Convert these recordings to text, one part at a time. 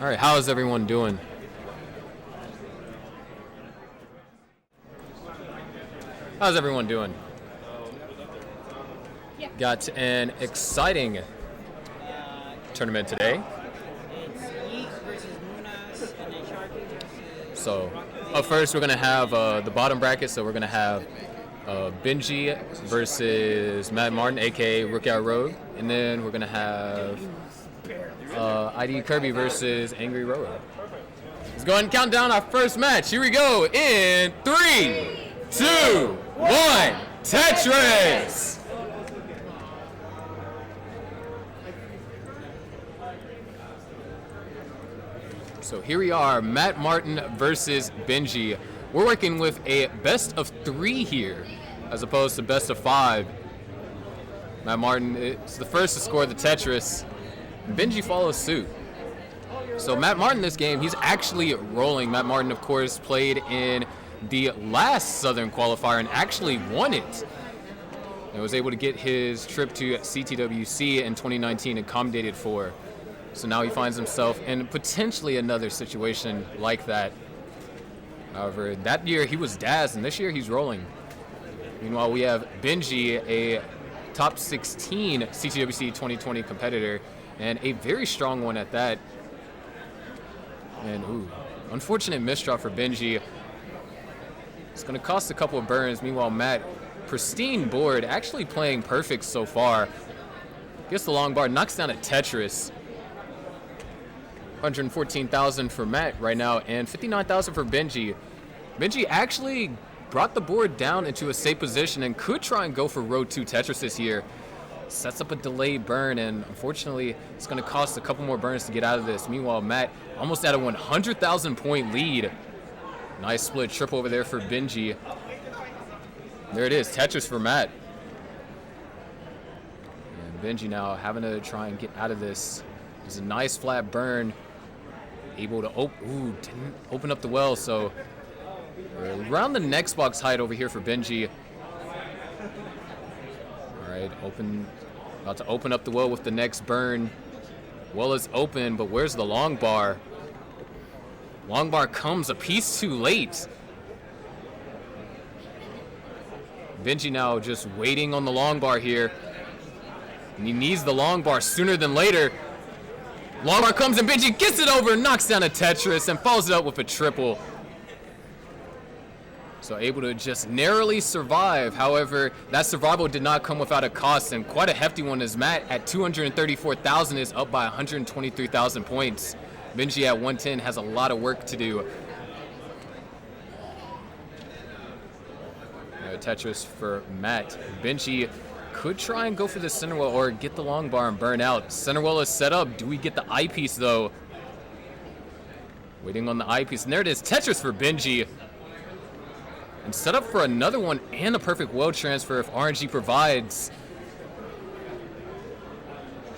All right, how's everyone doing? How's everyone doing? Yeah. Got an exciting tournament today. It's Yeet versus Muunas and then Sharky versus So, up first, we're going to have the bottom bracket. So, we're going to have Benjy versus Matt Martin, aka Rookout Rogue. And then we're going to have ID Kirby versus Angry Road. Let's go ahead and count down our first match. Here we go in 3, 2, 1, Tetris! So here we are, Matt Martin versus Benjy. We're working with a best of 3 here, as opposed to best of 5. Matt Martin is the first to score the Tetris. Benjy follows suit. So Matt Martin this game, he's actually rolling. Matt Martin, of course, played in the last Southern Qualifier and actually won it. And was able to get his trip to CTWC in 2019 accommodated for. So now he finds himself in potentially another situation like that. However, that year he was dazzed, and this year he's rolling. Meanwhile, we have Benjy, a top 16 CTWC 2020 competitor, and a very strong one at that. And unfortunate misdraw for Benjy. It's going to cost a couple of burns. Meanwhile, Matt, pristine board, actually playing perfect so far. Gets the long bar, knocks down a Tetris. 114,000 for Matt right now, and 59,000 for Benjy. Benjy actually brought the board down into a safe position and could try and go for row 2 Tetrises here. Sets up a delayed burn, and unfortunately, it's going to cost a couple more burns to get out of this. Meanwhile, Matt almost at a 100,000 point lead. Nice split triple over there for Benjy. There it is, Tetris for Matt. And Benjy now having to try and get out of this. There's a nice flat burn. Able to didn't open up the well, so we're around the next box height over here for Benjy. All right, about to open up the well with the next burn. Well is open, but where's the long bar? Long bar comes a piece too late. Benjy now just waiting on the long bar here. And he needs the long bar sooner than later. Long bar comes and Benjy gets it over, knocks down a Tetris, and follows it up with a triple. So able to just narrowly survive. However, that survival did not come without a cost, and quite a hefty one, as Matt at 234,000 is up by 123,000 points. Benjy at 110 has a lot of work to do. Tetris for Matt. Benjy could try and go for the center well or get the long bar and burn out. Center well is set up. Do we get the eyepiece though? Waiting on the eyepiece, and there it is. Tetris for Benjy. And set up for another one and a perfect well transfer if RNG provides.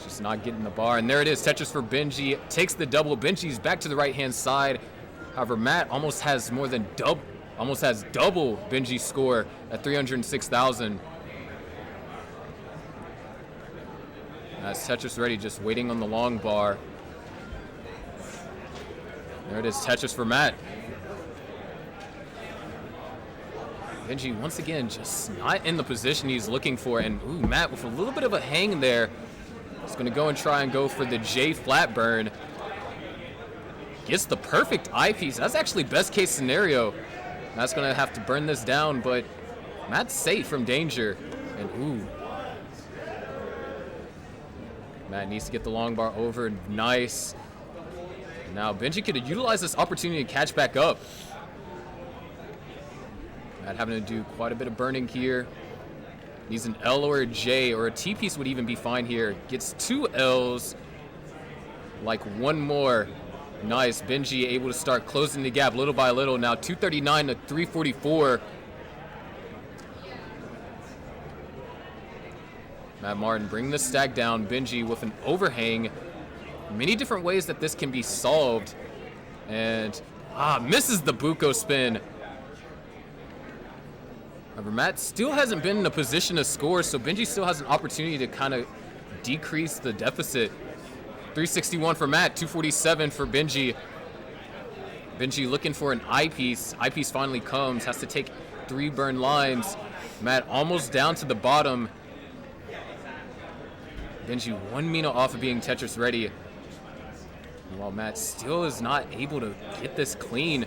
Just not getting the bar, and there it is. Tetris for Benjy. Takes the double. Benjy's back to the right-hand side. However, Matt almost has double Benjy's score at 306,000. That's Tetris ready, just waiting on the long bar. There it is, Tetris for Matt. Benjy, once again, just not in the position he's looking for. And Matt with a little bit of a hang there. He's going to go and try and go for the J flat burn. Gets the perfect eyepiece. That's actually best case scenario. Matt's going to have to burn this down, but Matt's safe from danger. And Matt needs to get the long bar over. Nice. Now Benjy could utilize this opportunity to catch back up. Matt having to do quite a bit of burning here. Needs an L or a J, or a T piece would even be fine here. Gets 2 L's. Like one more. Nice. Benjy able to start closing the gap little by little. Now 239 to 344. Matt Martin bringing the stack down. Benjy with an overhang. Many different ways that this can be solved. And misses the Buko spin. However, Matt still hasn't been in a position to score, so Benjy still has an opportunity to kind of decrease the deficit. 361 for Matt, 247 for Benjy. Benjy looking for an eyepiece. Eyepiece finally comes, has to take 3 burn lines. Matt almost down to the bottom. Benjy 1 Mina off of being Tetris ready. While Matt still is not able to get this clean.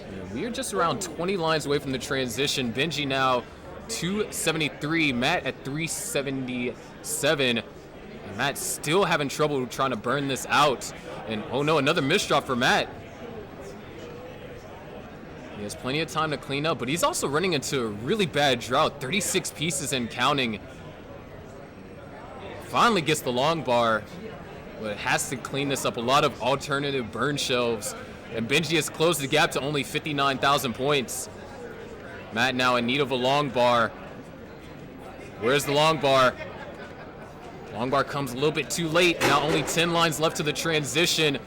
And we are just around 20 lines away from the transition. Benjy now 273, Matt at 377. And Matt still having trouble trying to burn this out. And oh no, another misdrop for Matt. He has plenty of time to clean up, but he's also running into a really bad drought. 36 pieces and counting. Finally gets the long bar, but has to clean this up. A lot of alternative burn shelves. And Benjy has closed the gap to only 59,000 points. Matt now in need of a long bar. Where's the long bar? Long bar comes a little bit too late. Now only 10 lines left to the transition.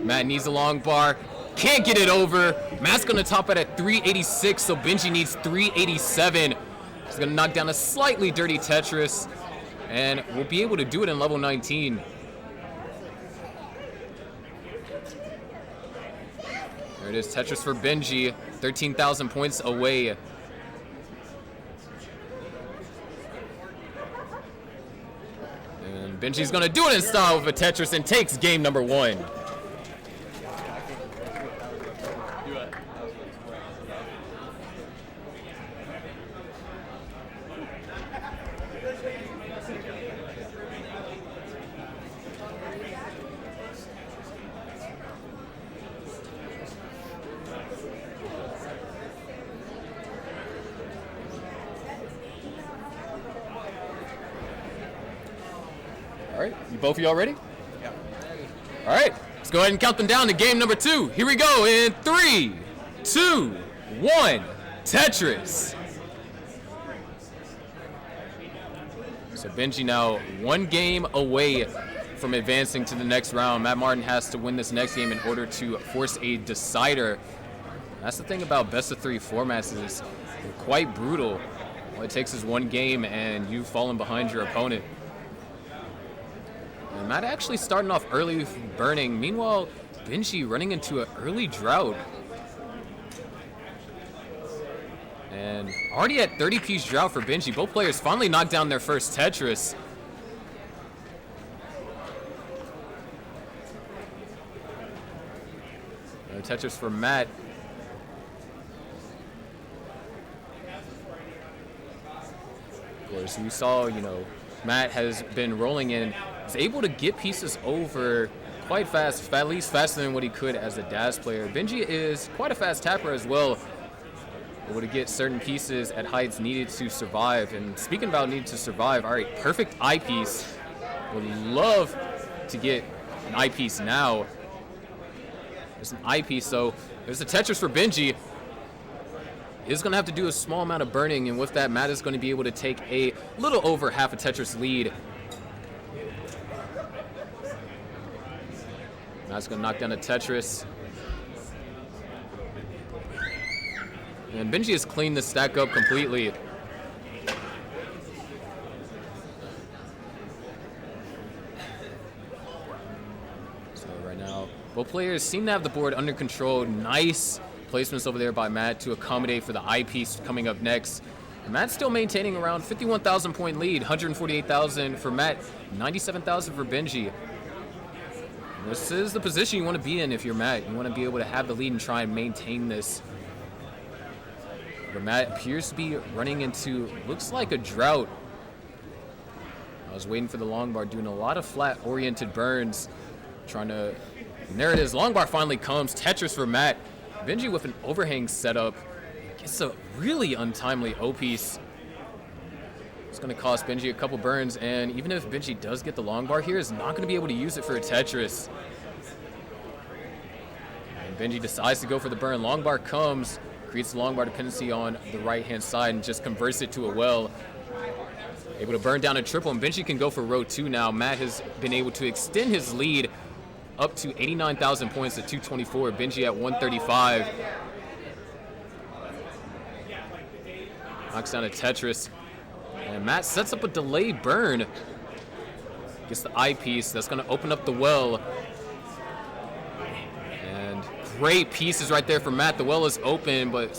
Matt needs a long bar. Can't get it over. Matt's gonna top it at 386, so Benjy needs 387. He's gonna knock down a slightly dirty Tetris, and we'll be able to do it in level 19. There it is, Tetris for Benjy, 13,000 points away. And Benji's gonna do it in style with a Tetris and takes game number 1. All right, both of y'all ready? Yeah. All right, let's go ahead and count them down to game number 2. Here we go in 3, 2, 1, Tetris. So Benjy now 1 game away from advancing to the next round. Matt Martin has to win this next game in order to force a decider. That's the thing about best of 3 formats is they're quite brutal. All it takes is 1 game and you've fallen behind your opponent. And Matt actually starting off early with burning. Meanwhile, Benjy running into an early drought. And already at 30-piece drought for Benjy. Both players finally knocked down their first Tetris. Another Tetris for Matt. Of course, we saw, Matt has been rolling in. He's able to get pieces over quite fast, at least faster than what he could as a DAS player. Benjy is quite a fast tapper as well, able to get certain pieces at heights needed to survive. And speaking about needed to survive, all right, perfect eyepiece. Would love to get an eyepiece now. There's an eyepiece, so there's a Tetris for Benjy. He's going to have to do a small amount of burning, and with that, Matt is going to be able to take a little over half a Tetris lead. Matt's going to knock down a Tetris. And Benjy has cleaned the stack up completely. So right now, both players seem to have the board under control. Nice placements over there by Matt to accommodate for the eyepiece coming up next. And Matt's still maintaining around 51,000 point lead, 148,000 for Matt, 97,000 for Benjy. This is the position you want to be in if you're Matt. You want to be able to have the lead and try and maintain this. But Matt appears to be running into, looks like a drought. I was waiting for the long bar, doing a lot of flat-oriented burns, trying to, and there it is. Long bar finally comes. Tetris for Matt. Benjy with an overhang setup. Gets a really untimely O-piece. It's going to cost Benjy a couple burns, and even if Benjy does get the long bar here, is not going to be able to use it for a Tetris. And Benjy decides to go for the burn. Long bar comes, creates the long bar dependency on the right-hand side, and just converts it to a well. Able to burn down a triple, and Benjy can go for row 2 now. Matt has been able to extend his lead up to 89,000 points at 224. Benjy at 135. Knocks down a Tetris. And Matt sets up a delayed burn. Gets the eyepiece. That's going to open up the well. And great pieces right there for Matt. The well is open, but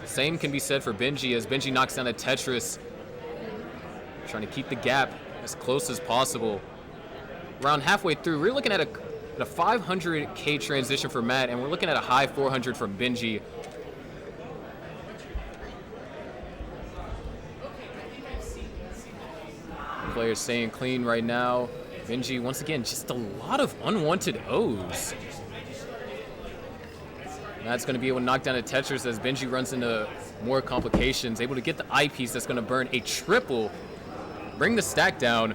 same can be said for Benjy as Benjy knocks down a Tetris. Trying to keep the gap as close as possible. Around halfway through, we're looking at a 500K transition for Matt, and we're looking at a high 400 from Benjy. Players staying clean right now. Benjy, once again, just a lot of unwanted O's. Matt's going to be able to knock down a Tetris as Benjy runs into more complications. Able to get the eyepiece that's going to burn a triple. Bring the stack down.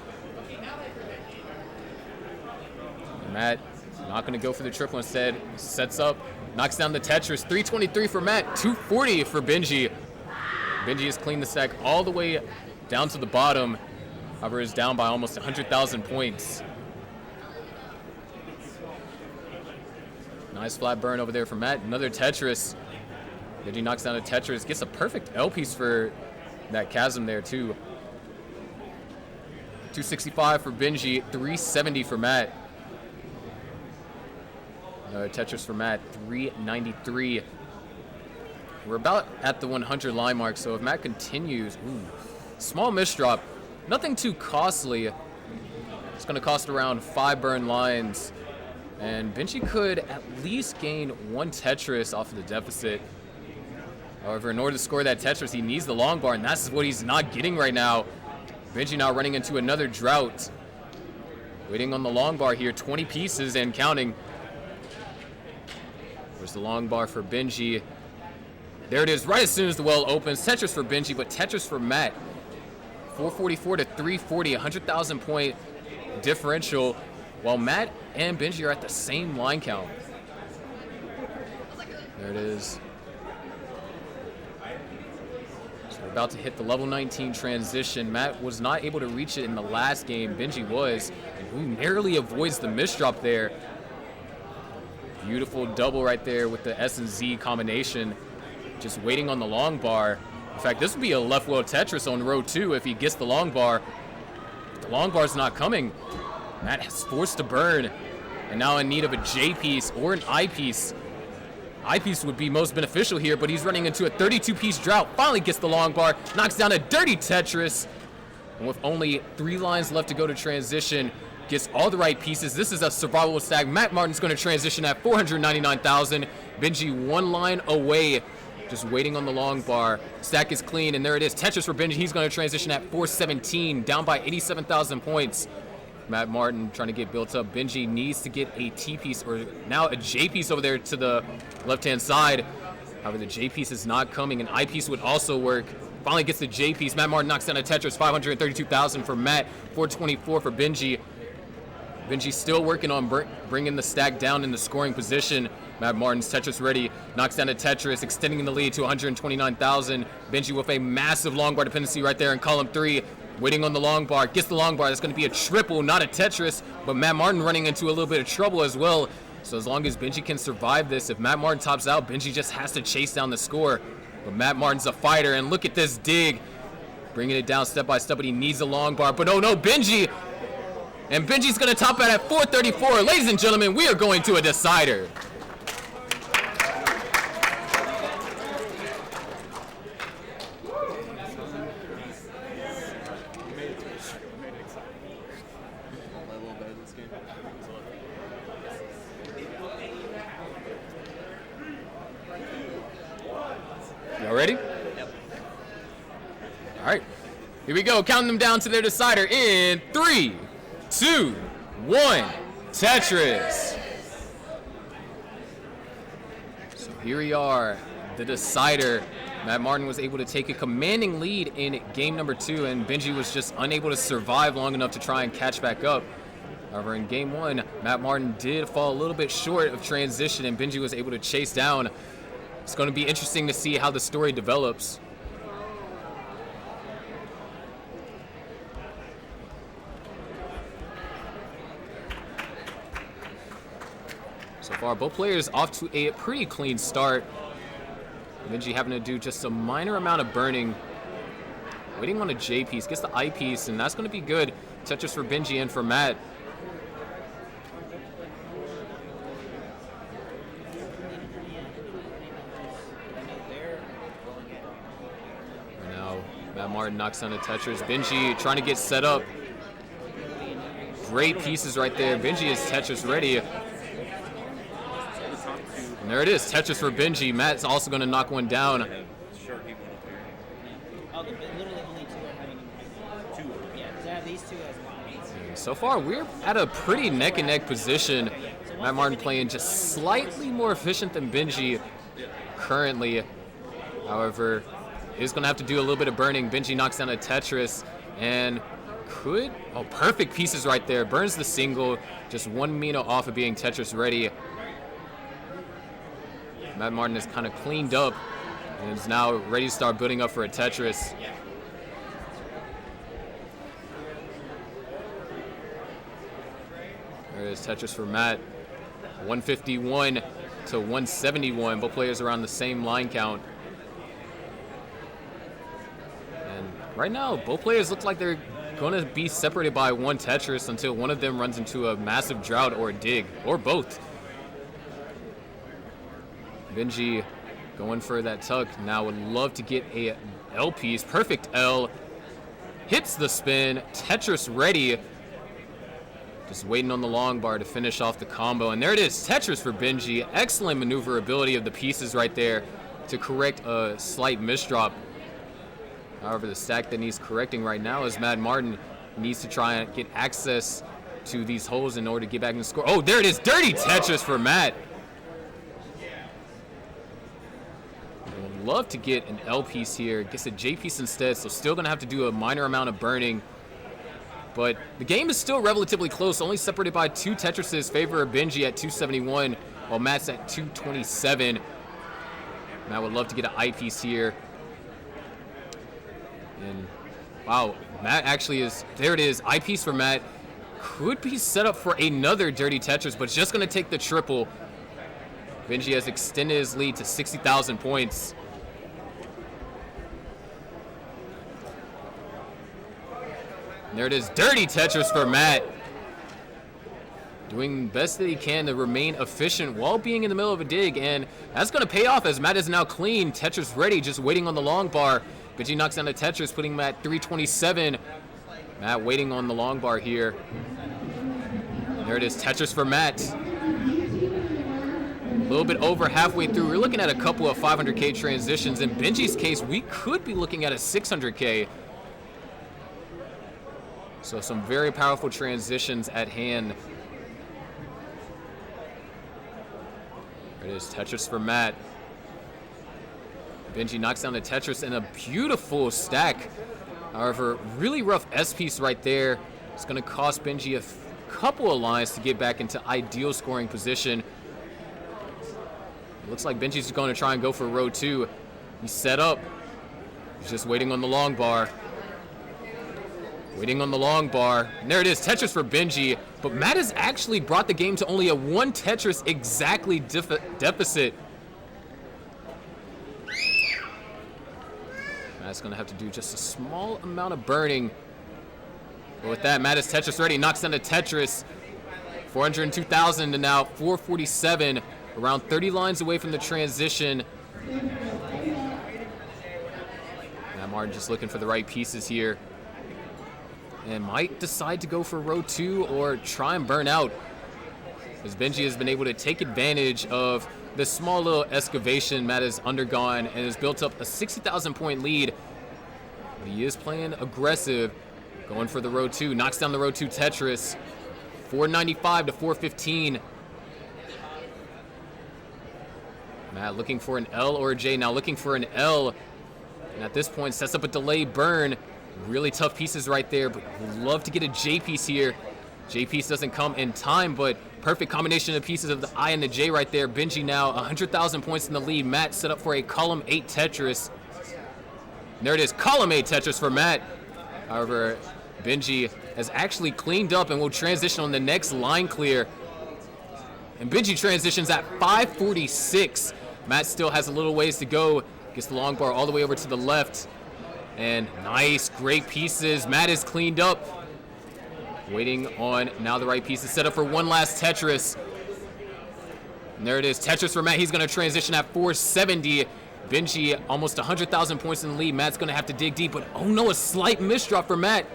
Matt not going to go for the triple, instead sets up, knocks down the Tetris. 323 for Matt, 240 for Benjy. Benjy has cleaned the stack all the way down to the bottom. However, is down by almost 100,000 points. Nice flat burn over there for Matt. Another Tetris. Benjy knocks down a Tetris, gets a perfect L piece for that chasm there too. 265 for Benjy, 370 for Matt. Another Tetris for Matt, 393. We're about at the 100 line mark, so if Matt continues, small misdrop, nothing too costly. It's going to cost around 5 burn lines, and Benjy could at least gain 1 Tetris off of the deficit. However, in order to score that Tetris, he needs the long bar, and that's what he's not getting right now. Benjy now running into another drought. Waiting on the long bar here, 20 pieces and counting. There's the long bar for Benjy. There it is, right as soon as the well opens. Tetris for Benjy, but Tetris for Matt. 444 to 340, 100,000 point differential, while Matt and Benjy are at the same line count. There it is. So we're about to hit the level 19 transition. Matt was not able to reach it in the last game. Benjy was, and who narrowly avoids the misdrop there. Beautiful double right there with the S and Z combination. Just waiting on the long bar. In fact, this would be a left wheel Tetris on row 2 if he gets the long bar. The long bar's not coming. Matt is forced to burn, and now in need of a J piece or an I piece. I piece would be most beneficial here, but he's running into a 32-piece drought. Finally gets the long bar, knocks down a dirty Tetris, and with only 3 lines left to go to transition, gets all the right pieces. This is a survival stack. Matt Martin's going to transition at 499,000. Benjy 1 line away, just waiting on the long bar. Stack is clean, and there it is. Tetris for Benjy. He's going to transition at 417, down by 87,000 points. Matt Martin trying to get built up. Benjy needs to get a T piece, or now a J piece over there to the left-hand side. However, the J piece is not coming. An I piece would also work. Finally gets the J piece. Matt Martin knocks down a Tetris. 532,000 for Matt. 424 for Benjy. Benjy still working on bringing the stack down in the scoring position. Matt Martin's Tetris ready. Knocks down a Tetris, extending the lead to 129,000. Benjy with a massive long bar dependency right there in column 3. Waiting on the long bar. Gets the long bar. That's going to be a triple, not a Tetris. But Matt Martin running into a little bit of trouble as well. So as long as Benjy can survive this, if Matt Martin tops out, Benjy just has to chase down the score. But Matt Martin's a fighter, and look at this dig. Bringing it down step by step, but he needs a long bar. But oh no, Benjy! And Benjy's going to top out at 434. Ladies and gentlemen, we are going to a decider. Y'all ready? Yep. All right. Here we go. Counting them down to their decider in 3, 2, 1. Tetris. So here we are, the decider. Matt Martin was able to take a commanding lead in game number 2, and Benjy was just unable to survive long enough to try and catch back up. However, in game 1, Matt Martin did fall a little bit short of transition, and Benjy was able to chase down. It's going to be interesting to see how the story develops. So far, both players off to a pretty clean start. Benjy having to do just a minor amount of burning, waiting on a J piece, gets the I piece, and that's going to be good. Tetris for Benjy and for Matt. And now Matt Martin knocks down a Tetris. Benjy trying to get set up. Great pieces right there. Benjy is Tetris ready. And there it is, Tetris for Benjy. Matt's also going to knock one down. So far, we're at a pretty neck-and-neck position. Matt Martin playing just slightly more efficient than Benjy currently. However, he's going to have to do a little bit of burning. Benjy knocks down a Tetris and could... Oh, perfect pieces right there. Burns the single. Just one Mino off of being Tetris ready. Matt Martin is kind of cleaned up and is now ready to start building up for a Tetris. There is Tetris for Matt. 151 to 171. Both players are on the same line count. And right now, both players look like they're going to be separated by one Tetris until one of them runs into a massive drought or a dig, or both. Benjy going for that tuck. Now would love to get a L piece. Perfect L. Hits the spin. Tetris ready. Just waiting on the long bar to finish off the combo. And there it is, Tetris for Benjy. Excellent maneuverability of the pieces right there to correct a slight misdrop. However, the stack that needs correcting right now is Matt Martin needs to try and get access to these holes in order to get back in the score. Oh, there it is, dirty Tetris for Matt. I would love to get an L piece here. Gets a J piece instead, so still gonna have to do a minor amount of burning. But the game is still relatively close, only separated by two Tetrises, favor of Benjy at 271, while Matt's at 227. Matt would love to get an I piece here. And wow, Matt actually is, there it is, I piece for Matt. Could be set up for another dirty Tetris, but just gonna take the triple. Benjy has extended his lead to 60,000 points. And there it is, dirty Tetris for Matt. Doing the best that he can to remain efficient while being in the middle of a dig, and that's going to pay off as Matt is now clean. Tetris ready, just waiting on the long bar. Benjy knocks down the Tetris, putting him at 327. Matt waiting on the long bar here. And there it is, Tetris for Matt. A little bit over halfway through. We're looking at a couple of 500K transitions. In Benjy's case, we could be looking at a 600K. So some very powerful transitions at hand. There it is, Tetris for Matt. Benjy knocks down the Tetris in a beautiful stack. However, really rough S piece right there. It's going to cost Benjy a couple of lines to get back into ideal scoring position. It looks like Benjy's going to try and go for row 2. He's set up. He's just waiting on the long bar. Waiting on the long bar. And there it is, Tetris for Benjy. But Matt has actually brought the game to only a 1 Tetris exactly deficit. Matt's going to have to do just a small amount of burning. But with that, Matt is Tetris ready. Knocks down the Tetris. 402,000 to now 447. Around 30 lines away from the transition. Matt Martin just looking for the right pieces here. And might decide to go for row 2 or try and burn out, as Benjy has been able to take advantage of the small little excavation Matt has undergone and has built up a 60,000 point lead. But he is playing aggressive, going for the row 2, knocks down the row 2 Tetris, 495 to 415. Matt looking for an L or a J, now looking for an L, and at this point sets up a delay burn. Really tough pieces right there, but would love to get a J piece here. J piece doesn't come in time, but perfect combination of pieces of the I and the J right there. Benjy now 100,000 points in the lead. Matt set up for a column 8 Tetris. And there it is, column 8 Tetris for Matt. However, Benjy has actually cleaned up and will transition on the next line clear. And Benjy transitions at 546. Matt still has a little ways to go. Gets the long bar all the way over to the left. And nice, great pieces. Matt is cleaned up. Waiting on now the right pieces set up for one last Tetris. And there it is, Tetris for Matt. He's going to transition at 470. Benjy almost 100,000 points in the lead. Matt's going to have to dig deep, but oh no, a slight misdrop for Matt.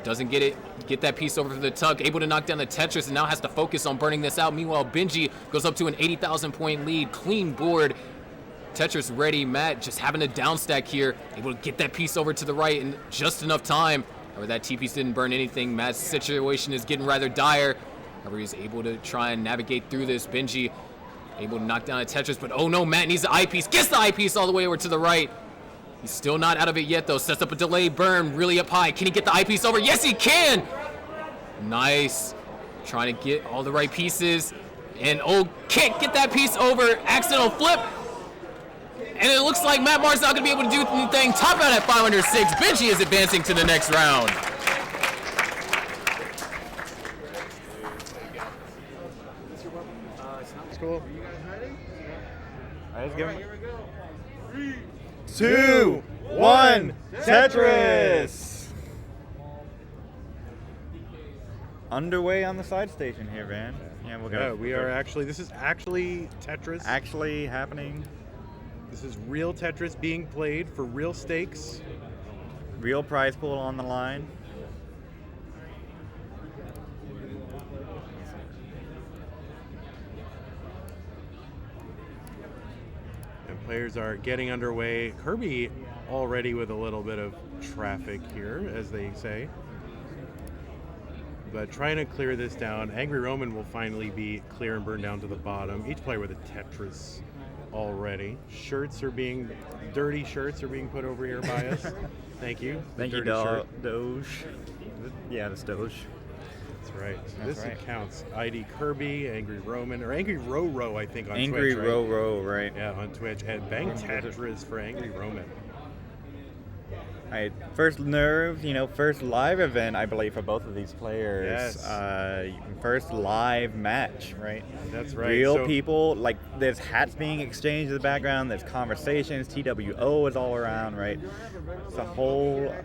Doesn't get that piece over for the tuck. Able to knock down the Tetris and now has to focus on burning this out. Meanwhile, Benjy goes up to an 80,000 point lead. Clean board. Tetris ready. Matt just having a down stack here. Able to get that piece over to the right in just enough time. However, that T-piece didn't burn anything. Matt's situation is getting rather dire. However, he's able to try and navigate through this. Benjy able to knock down a Tetris, but oh no, Matt needs the eyepiece. Gets the eyepiece all the way over to the right. He's still not out of it yet though. Sets up a delayed burn really up high. Can he get the eyepiece over? Yes, he can! Nice. Trying to get all the right pieces. And oh, can't get that piece over. Accidental flip. And it looks like Matt Martin's not going to be able to do anything. Top out at 506. Benjy is advancing to the next round. Cool. All right, let's give him. 3, 2, 1, Tetris! Underway on the side station here, man. Yeah, we are actually, this is actually Tetris. Actually happening. This is real Tetris being played for real stakes. Real prize pool on the line. And players are getting underway. Kirby already with a little bit of traffic here, as they say. But trying to clear this down. Angry Roman will finally be clear and burned down to the bottom. Each player with a Tetris already. Dirty shirts are being put over here by us. Thank you. Thank you, Doge. Yeah, that's Doge. That's right. So That's this right. counts. ID Kirby, Angry Roman, or Angry Ro, I think, on Angry Twitch. Right? Ro, right? Yeah, on Twitch. And Bang Tetris for Angry Roman. All right, first nerve, first live event, I believe, for both of these players. Yes. First live match, right? That's right. Real people, like there's hats being exchanged in the background, there's conversations, TWO is all around, right? It's a whole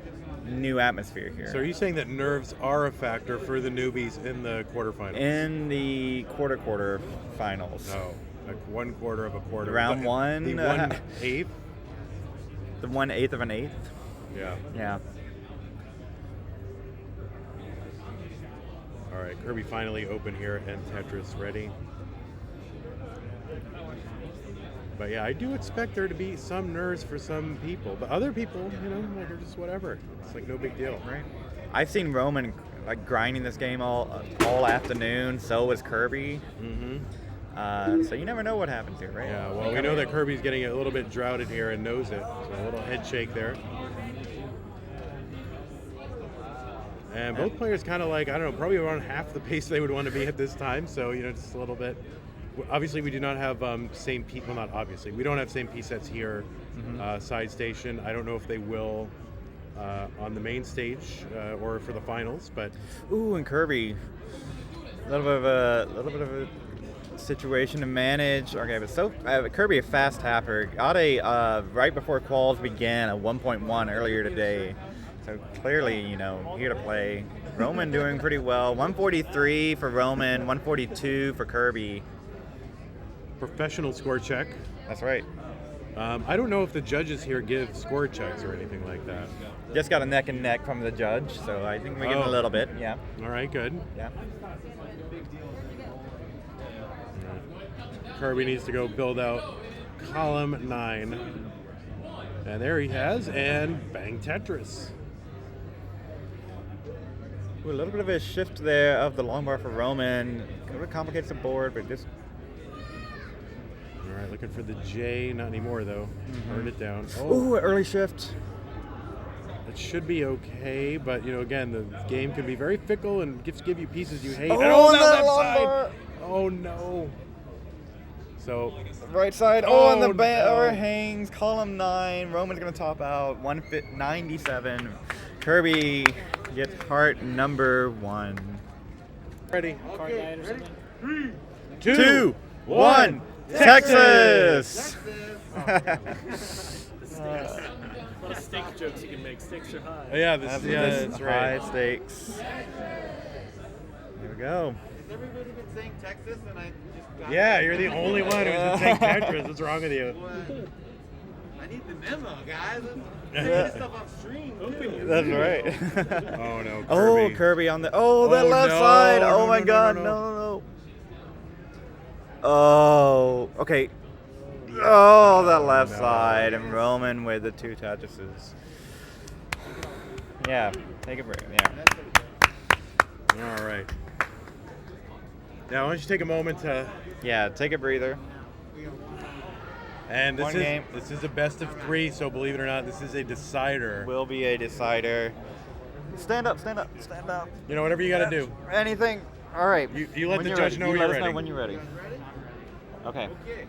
new atmosphere here. So are you saying that nerves are a factor for the newbies in the quarterfinals? In the quarter finals. No, like 1/4 of a quarter. Round one? The 1/8? The 1/8 of an eighth? Yeah. Yeah. All right, Kirby finally open here and Tetris ready. But yeah, I do expect there to be some nerves for some people, but other people, like are just whatever. It's like no big deal. Right. I've seen Roman like grinding this game all afternoon. So was Kirby. Mm-hmm. So you never know what happens here, right? Yeah. Well, we know that Kirby's getting a little bit droughted here and knows it. So a little head shake there. And both players kind of like, I don't know, probably around half the pace they would want to be at this time. So, just a little bit. Obviously, we do not have same piece. Well, not obviously. We don't have same piece sets here, side station. I don't know if they will on the main stage or for the finals. But ooh, and Kirby, a little bit of a situation to manage. Okay, but Kirby, a fast tapper, got a right before quals began a 1.1 earlier today. So clearly, here to play. Roman doing pretty well. 143 for Roman, 142 for Kirby. professional score check. That's right. I don't know if the judges here give score checks or anything like that. Just got a neck and neck from the judge, so I think we're getting a little bit. Yeah. All right, good. Yeah. Kirby needs to go build out column 9. And there he has, and bang Tetris. Ooh, a little bit of a shift there of the long bar for Roman. Kind of complicates the board, but just... All right, looking for the J. Not anymore, though. Burn it down. Ooh, early shift. It should be okay, but, again, the game can be very fickle and give you pieces you hate. Oh, And that the long left bar. side! Oh, no. So... Right side. Oh, and the overhangs. Column 9. Roman's going to top out. 197. Kirby gets heart number 1. Ready. Okay. Ready? 3, 2, 1. Texas! A lot of steak jokes you can make. Stakes are high. Yeah, That's that's right. high stakes. Here we go. Has everybody been saying Texas and I just got Yeah, you're the only one who's saying Tetris. What's wrong with you? I need the memo, guys. I'm saying this stuff off stream. That's right. Oh no, Kirby. Oh, Kirby on the. Oh, that Oh, left no, side. no, Oh my no, God. no. No. Oh, okay. Oh, that left no. side, and Roman with the 2 Tetrises. Yeah, take a break. Yeah. All right. Now, why don't you take a moment to. Yeah, take a breather. And One game. This is a best of 3, so believe it or not, this is a decider. Will be a decider. Stand up. You know, whatever you got to do. Anything. All right. You let When the you're judge ready. know You when let you're us know ready. when you're ready. Okay. Okay.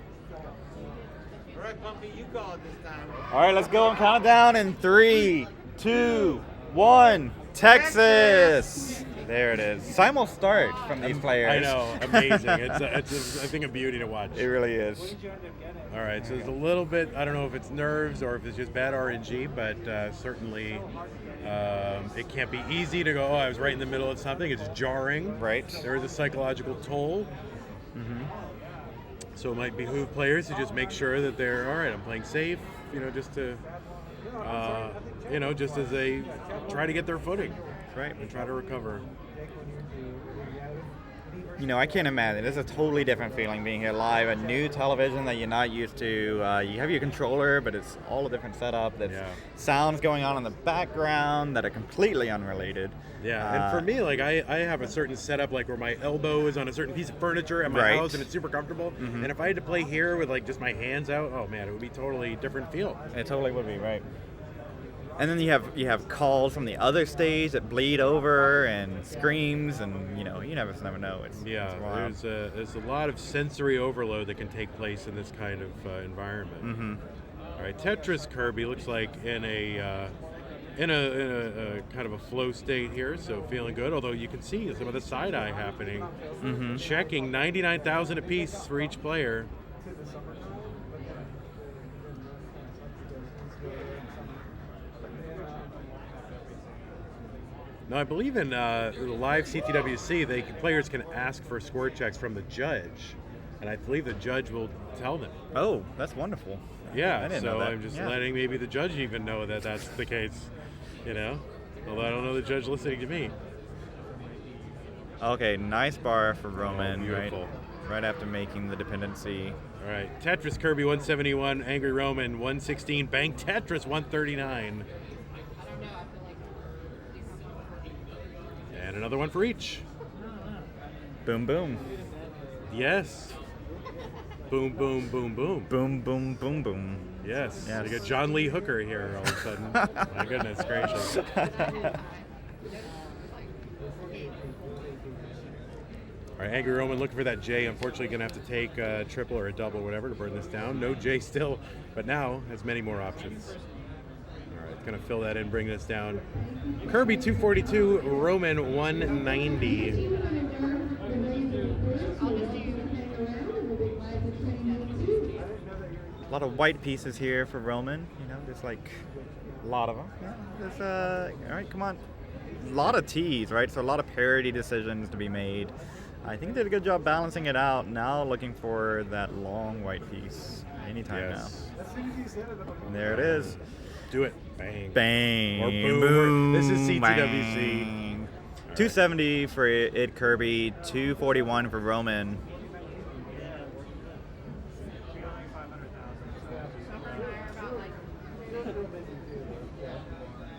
All right, Bumpy, you call it this time. All right, let's go and count it down in 3, 2, 1. Texas. There it is. Simul start from these players. I know, amazing. It's I think a beauty to watch. It really is. All right, so there's a little bit, I don't know if it's nerves or if it's just bad RNG, but certainly it can't be easy to go, oh, I was right in the middle of something. It's jarring. Right. There is a psychological toll. Mm-hmm. So it might behoove players to just make sure that they're, all right, I'm playing safe, just to, just as they try to get their footing. Right. And try to recover. I can't imagine. It's a totally different feeling being here live. A new television that you're not used to. You have your controller, but it's all a different setup. There's sounds going on in the background that are completely unrelated. Yeah, and for me, like I have a certain setup, like where my elbow is on a certain piece of furniture at my house, and it's super comfortable. Mm-hmm. And if I had to play here with like just my hands out, oh man, it would be totally different feel. It totally would be, right. And then you have calls from the other stage that bleed over and screams, and you never know. It's wild. There's a lot of sensory overload that can take place in this kind of environment. Mm-hmm. All right, Tetris Kirby looks like in a kind of a flow state here, so feeling good. Although you can see some of the side eye happening. Mm-hmm. Checking 99,000 apiece for each player. Now, I believe in the live CTWC, players can ask for score checks from the judge, and I believe the judge will tell them. Oh, that's wonderful. Yeah, I didn't so know that. I'm just letting maybe the judge even know that that's the case, Although I don't know the judge listening to me. Okay, nice bar for Roman, beautiful. Right after making the dependency. All right, Tetris Kirby 171, Angry Roman 116, Bank Tetris 139. And another one for each. Boom, boom. Yes. Boom, boom, boom, boom. Boom, boom, boom, boom. Yes. You got John Lee Hooker here all of a sudden. My goodness gracious. All right, Angry Roman looking for that J. Unfortunately, going to have to take a triple or a double, whatever, to burn this down. No J still, but now has many more options. All right, going to fill that in, bring this down. Kirby 242, Roman 190. A lot of white pieces here for Roman. There's like a lot of them. Yeah, there's all right, come on. A lot of T's, right? So a lot of parity decisions to be made. I think they did a good job balancing it out. Now looking for that long white piece anytime now. There it is. Do it. Bang. Bang. Or boom. Boom. This is CTWC. Bang. 270 for it, Kirby. 241 for Roman.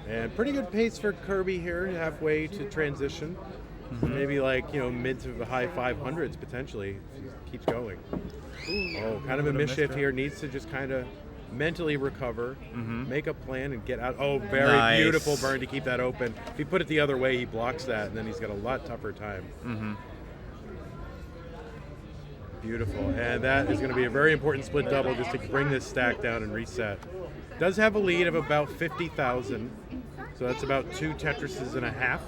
And pretty good pace for Kirby here, halfway to transition. Mm-hmm. Maybe like, mid to the high 500s potentially. Keeps going. Oh, kind of a mischief here. Needs to just kind of mentally recover, make a plan, and get out. Oh, very beautiful burn to keep that open. If he put it the other way, he blocks that, and then he's got a lot tougher time. Mm-hmm. Beautiful. And that is going to be a very important split double just to bring this stack down and reset. Does have a lead of about 50,000. So that's about 2 Tetrises and a half.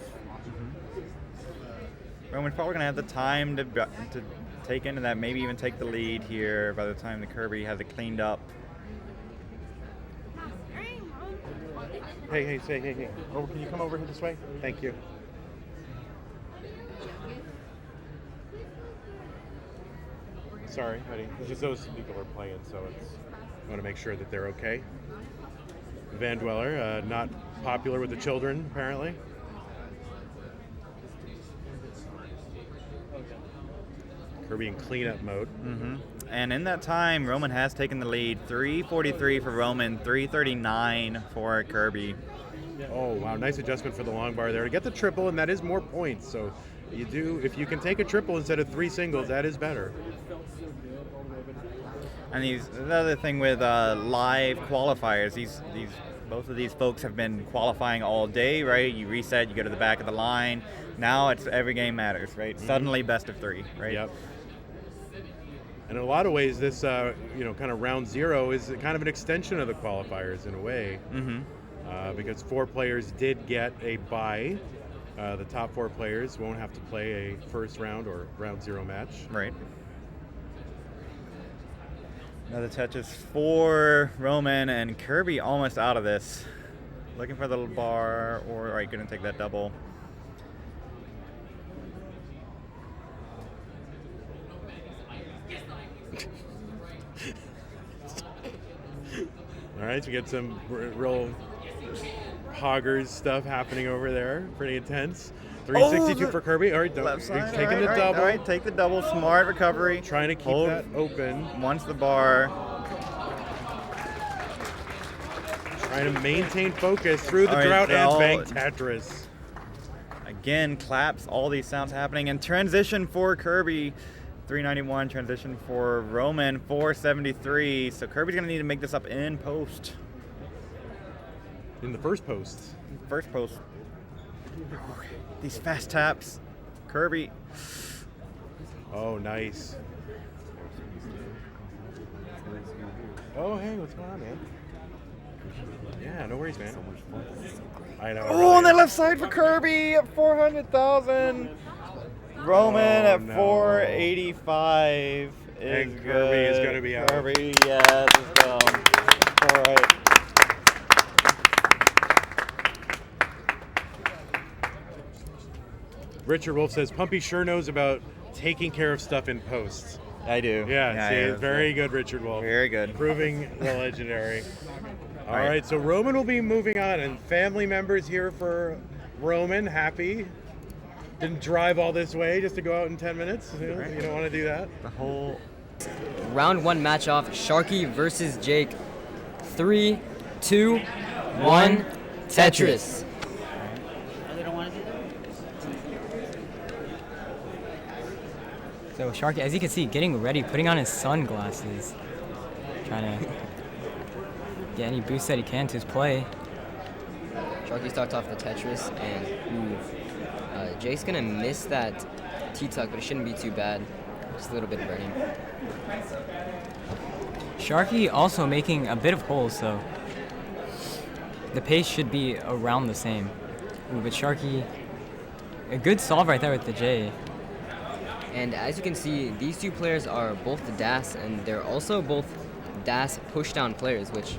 Roman's probably going to have the time to take into that, maybe even take the lead here by the time the Kirby has it cleaned up. Hey. Oh, can you come over here this way? Thank you. Sorry, buddy. It's just those people are playing, so I want to make sure that they're okay. Van Dweller, not popular with the children, apparently. Kirby in cleanup mode. Mm-hmm. And in that time, Roman has taken the lead. 3:43 for Roman, 3:39 for Kirby. Oh, wow. Nice adjustment for the long bar there to get the triple, and that is more points. So if you can take a triple instead of 3 singles, that is better. And the other thing with live qualifiers, both of these folks have been qualifying all day, right? You reset, you go to the back of the line. Now it's every game matters, right? Mm-hmm. Suddenly best of 3, right? Yep. And in a lot of ways, this kind of round 0 is kind of an extension of the qualifiers in a way, because 4 players did get a bye. The top 4 players won't have to play a first round or round 0 match. Right. Another Tetris for Roman, and Kirby almost out of this. Looking for the little bar, or are you going to take that double? All right, so we get some real hoggers stuff happening over there. Pretty intense. 362 for Kirby. All right, left side. Taking the double. All right, take the double. Smart recovery. Trying to keep that open. Once the bar. Trying to maintain focus through the drought and bank Tetris. Again, claps. All these sounds happening. And transition for Kirby. 391. Transition for Roman. 473. So Kirby's going to need to make this up in post. In the first post. First post. These fast taps. Kirby. Oh, nice. Oh, hey, what's going on, man? Yeah, no worries, man. I know. Oh, on that left side for Kirby at 400,000. Roman at 485 is and Kirby good. is going to be out. Kirby, yes, let's go. All right. Richard Wolf says, Pumpy sure knows about taking care of stuff in post. I do. Yeah, very good, Richard Wolf. Very good. Proving the legendary. All right, so Roman will be moving on, and family members here for Roman. Happy. Didn't drive all this way just to go out in 10 minutes. You don't want to do that. The whole round 1 match off. Sharky versus Jake. 3, 2, 1. Tetris. They don't want to do that? So Sharky, as you can see, getting ready, putting on his sunglasses, trying to get any boost that he can to his play. Sharky starts off the Tetris, and Jake's gonna miss that T-tuck, but it shouldn't be too bad. Just a little bit of burning. Sharky also making a bit of holes, so the pace should be around the same. Ooh, but Sharky, a good solve right there with the J. And as you can see, these 2 players are both the DAS, and they're also both DAS push-down players, which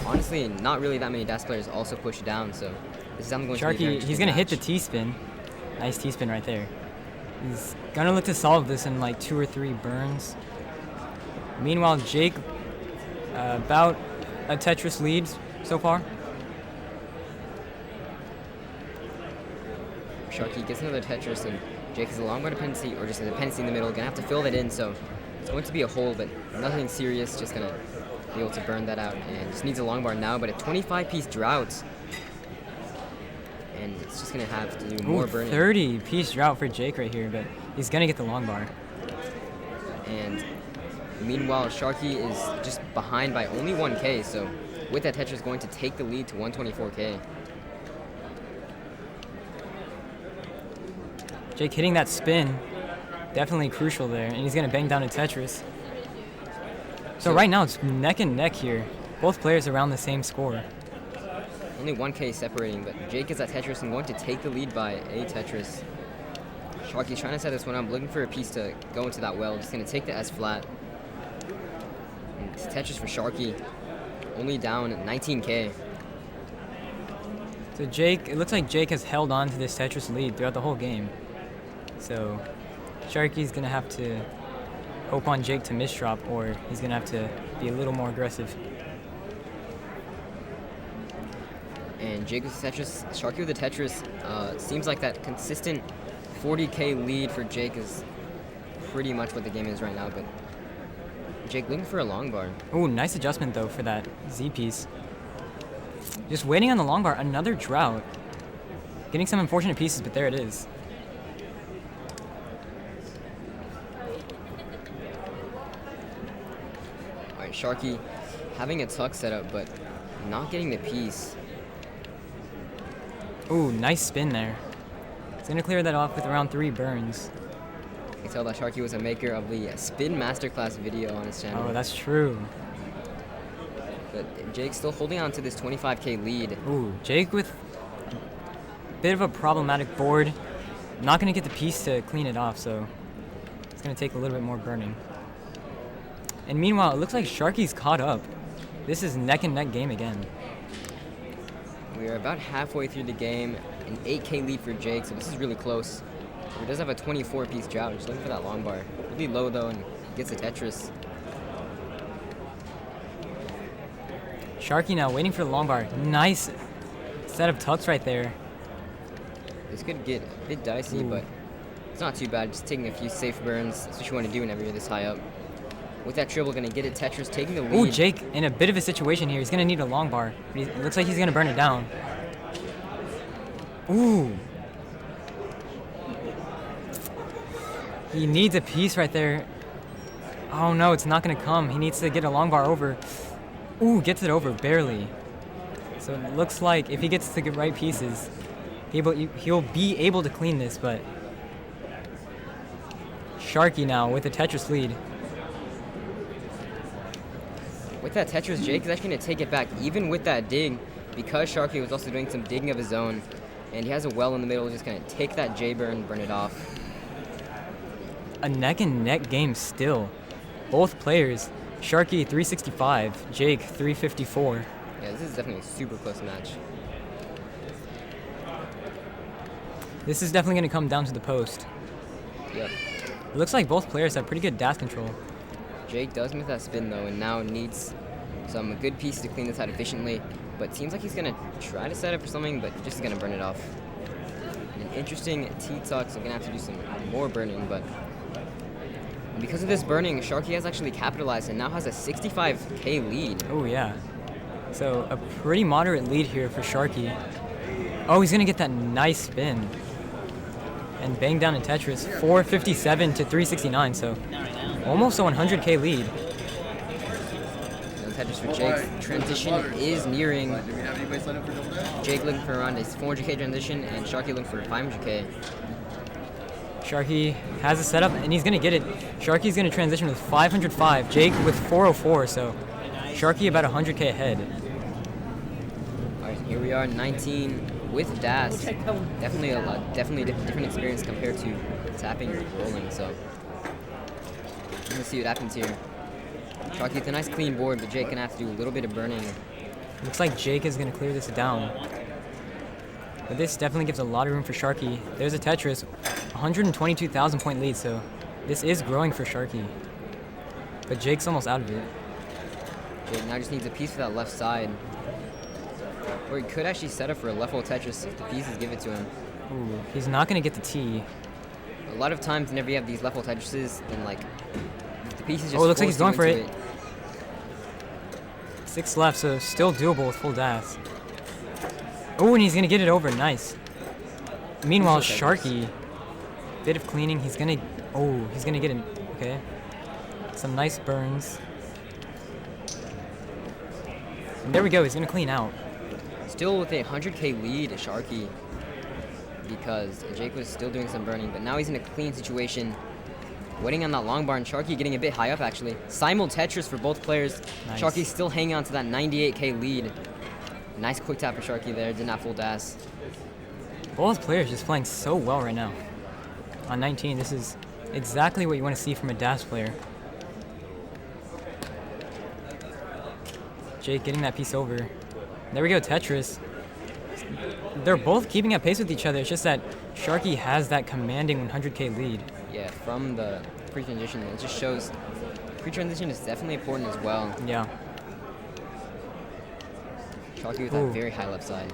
honestly, not really that many DAS players also push down, so this is going to be Sharky, he's going to hit the T-spin. Nice T-spin right there. He's going to look to solve this in like 2 or 3 burns. Meanwhile, Jake, about a Tetris lead so far. Sharky gets another Tetris, and Jake has a long bar dependency, or just a dependency in the middle. Gonna have to fill that in, so it's going to be a hole, but nothing serious. Just gonna be able to burn that out, and just needs a long bar now. But a 25-piece drought, and it's just gonna have to do more burning. 30-piece drought for Jake right here, but he's gonna get the long bar. And meanwhile, Sharky is just behind by only 1K, so with that Tetris going to take the lead to 124K. Jake hitting that spin, definitely crucial there, and he's going to bang down a Tetris. So right now it's neck and neck here. Both players around the same score. Only 1K separating, but Jake is at Tetris and going to take the lead by a Tetris. Sharky's trying to set this one up, looking for a piece to go into that well. Just going to take the S flat. And it's Tetris for Sharky, only down 19K. So Jake, it looks like Jake has held on to this Tetris lead throughout the whole game. So Sharky's gonna have to hope on Jake to misdrop, or he's gonna have to be a little more aggressive. And Jake with the Tetris, Sharky with the Tetris, seems like that consistent 40K lead for Jake is pretty much what the game is right now, but Jake looking for a long bar. Oh, nice adjustment though for that Z piece. Just waiting on the long bar, another drought. Getting some unfortunate pieces, but there it is. Alright, Sharky having a tuck setup, but not getting the piece. Ooh, nice spin there. He's gonna clear that off with around 3 burns. You can tell that Sharky was a maker of the spin masterclass video on his channel. Oh, that's true. But Jake's still holding on to this 25K lead. Ooh, Jake with a bit of a problematic board. Not gonna get the piece to clean it off, so it's gonna take a little bit more burning. And meanwhile, it looks like Sharky's caught up. This is neck and neck game again. We are about halfway through the game, an 8K lead for Jake, so this is really close. He does have a 24-piece drought, just looking for that long bar. Really low though, and gets a Tetris. Sharky now waiting for the long bar. Nice set of tucks right there. This could get a bit dicey, but it's not too bad. Just taking a few safe burns. That's what you want to do whenever you're this high up. With that triple, gonna get it Tetris, taking the lead. Ooh, Jake in a bit of a situation here. He's gonna need a long bar. But it looks like he's gonna burn it down. Ooh. He needs a piece right there. Oh no, it's not gonna come. He needs to get a long bar over. Ooh, gets it over, barely. So it looks like if he gets the right pieces, he'll be able to clean this, but Sharky now with a Tetris lead. With that Tetris, Jake is actually going to take it back, even with that dig, because Sharky was also doing some digging of his own, and he has a well in the middle, just going to take that J-burn, burn it off. A neck and neck game still. Both players, Sharky 365, Jake 354. Yeah, this is definitely a super close match. This is definitely going to come down to the post. Yep. It looks like both players have pretty good dash control. Jake does miss that spin though, and now needs some good pieces to clean this out efficiently, but seems like he's going to try to set up for something, but just going to burn it off. An interesting T-tuck, so going to have to do some more burning, but because of this burning, Sharky has actually capitalized and now has a 65K lead. Oh yeah. So a pretty moderate lead here for Sharky. Oh, he's gonna get that nice spin and bang down a Tetris. 457 to 369, so almost a 100K lead. No Tetris for Jake. Transition is nearing. Jake looking for around a 400K transition and Sharky looking for 500K. Sharky has a setup and he's gonna get it. Sharky's gonna transition with 505, Jake with 404, so Sharky about 100K ahead. Alright, here we are, 19 with Das. Definitely a different experience compared to tapping or rolling, so let's see what happens here. Sharky with a nice clean board, but Jake gonna have to do a little bit of burning. Looks like Jake is gonna clear this down. But this definitely gives a lot of room for Sharky. There's a Tetris, 122,000 point lead, so this is growing for Sharky. But Jake's almost out of it. Jake now just needs a piece for that left side. Or he could actually set up for a left wall Tetris if the pieces give it to him. Ooh, he's not gonna get the T. A lot of times whenever you have these left wall Tetrises, then like the pieces just Oh, it looks like he's force going you for into it. 6 left, so still doable with full dash. Oh, and he's gonna get it over, nice. Meanwhile, Sharky, bit of cleaning, he's gonna get it, okay. Some nice burns. And there we go, he's gonna clean out. Still with a 100K lead, Sharky, because Jake was still doing some burning, but now he's in a clean situation. Waiting on that long bar, and Sharky getting a bit high up actually. Simul Tetris for both players. Nice. Sharky still hanging on to that 98K lead. Nice quick tap for Sharky there, did not full dash. Both players just playing so well right now. On 19, this is exactly what you want to see from a dash player. Jake getting that piece over. There we go, Tetris. they're both keeping at pace with each other. It's just that Sharky has that commanding 100K lead. Yeah, from the pre-transition, it just shows pre-transition is definitely important as well. Yeah. Sharky with Ooh. that very high left side.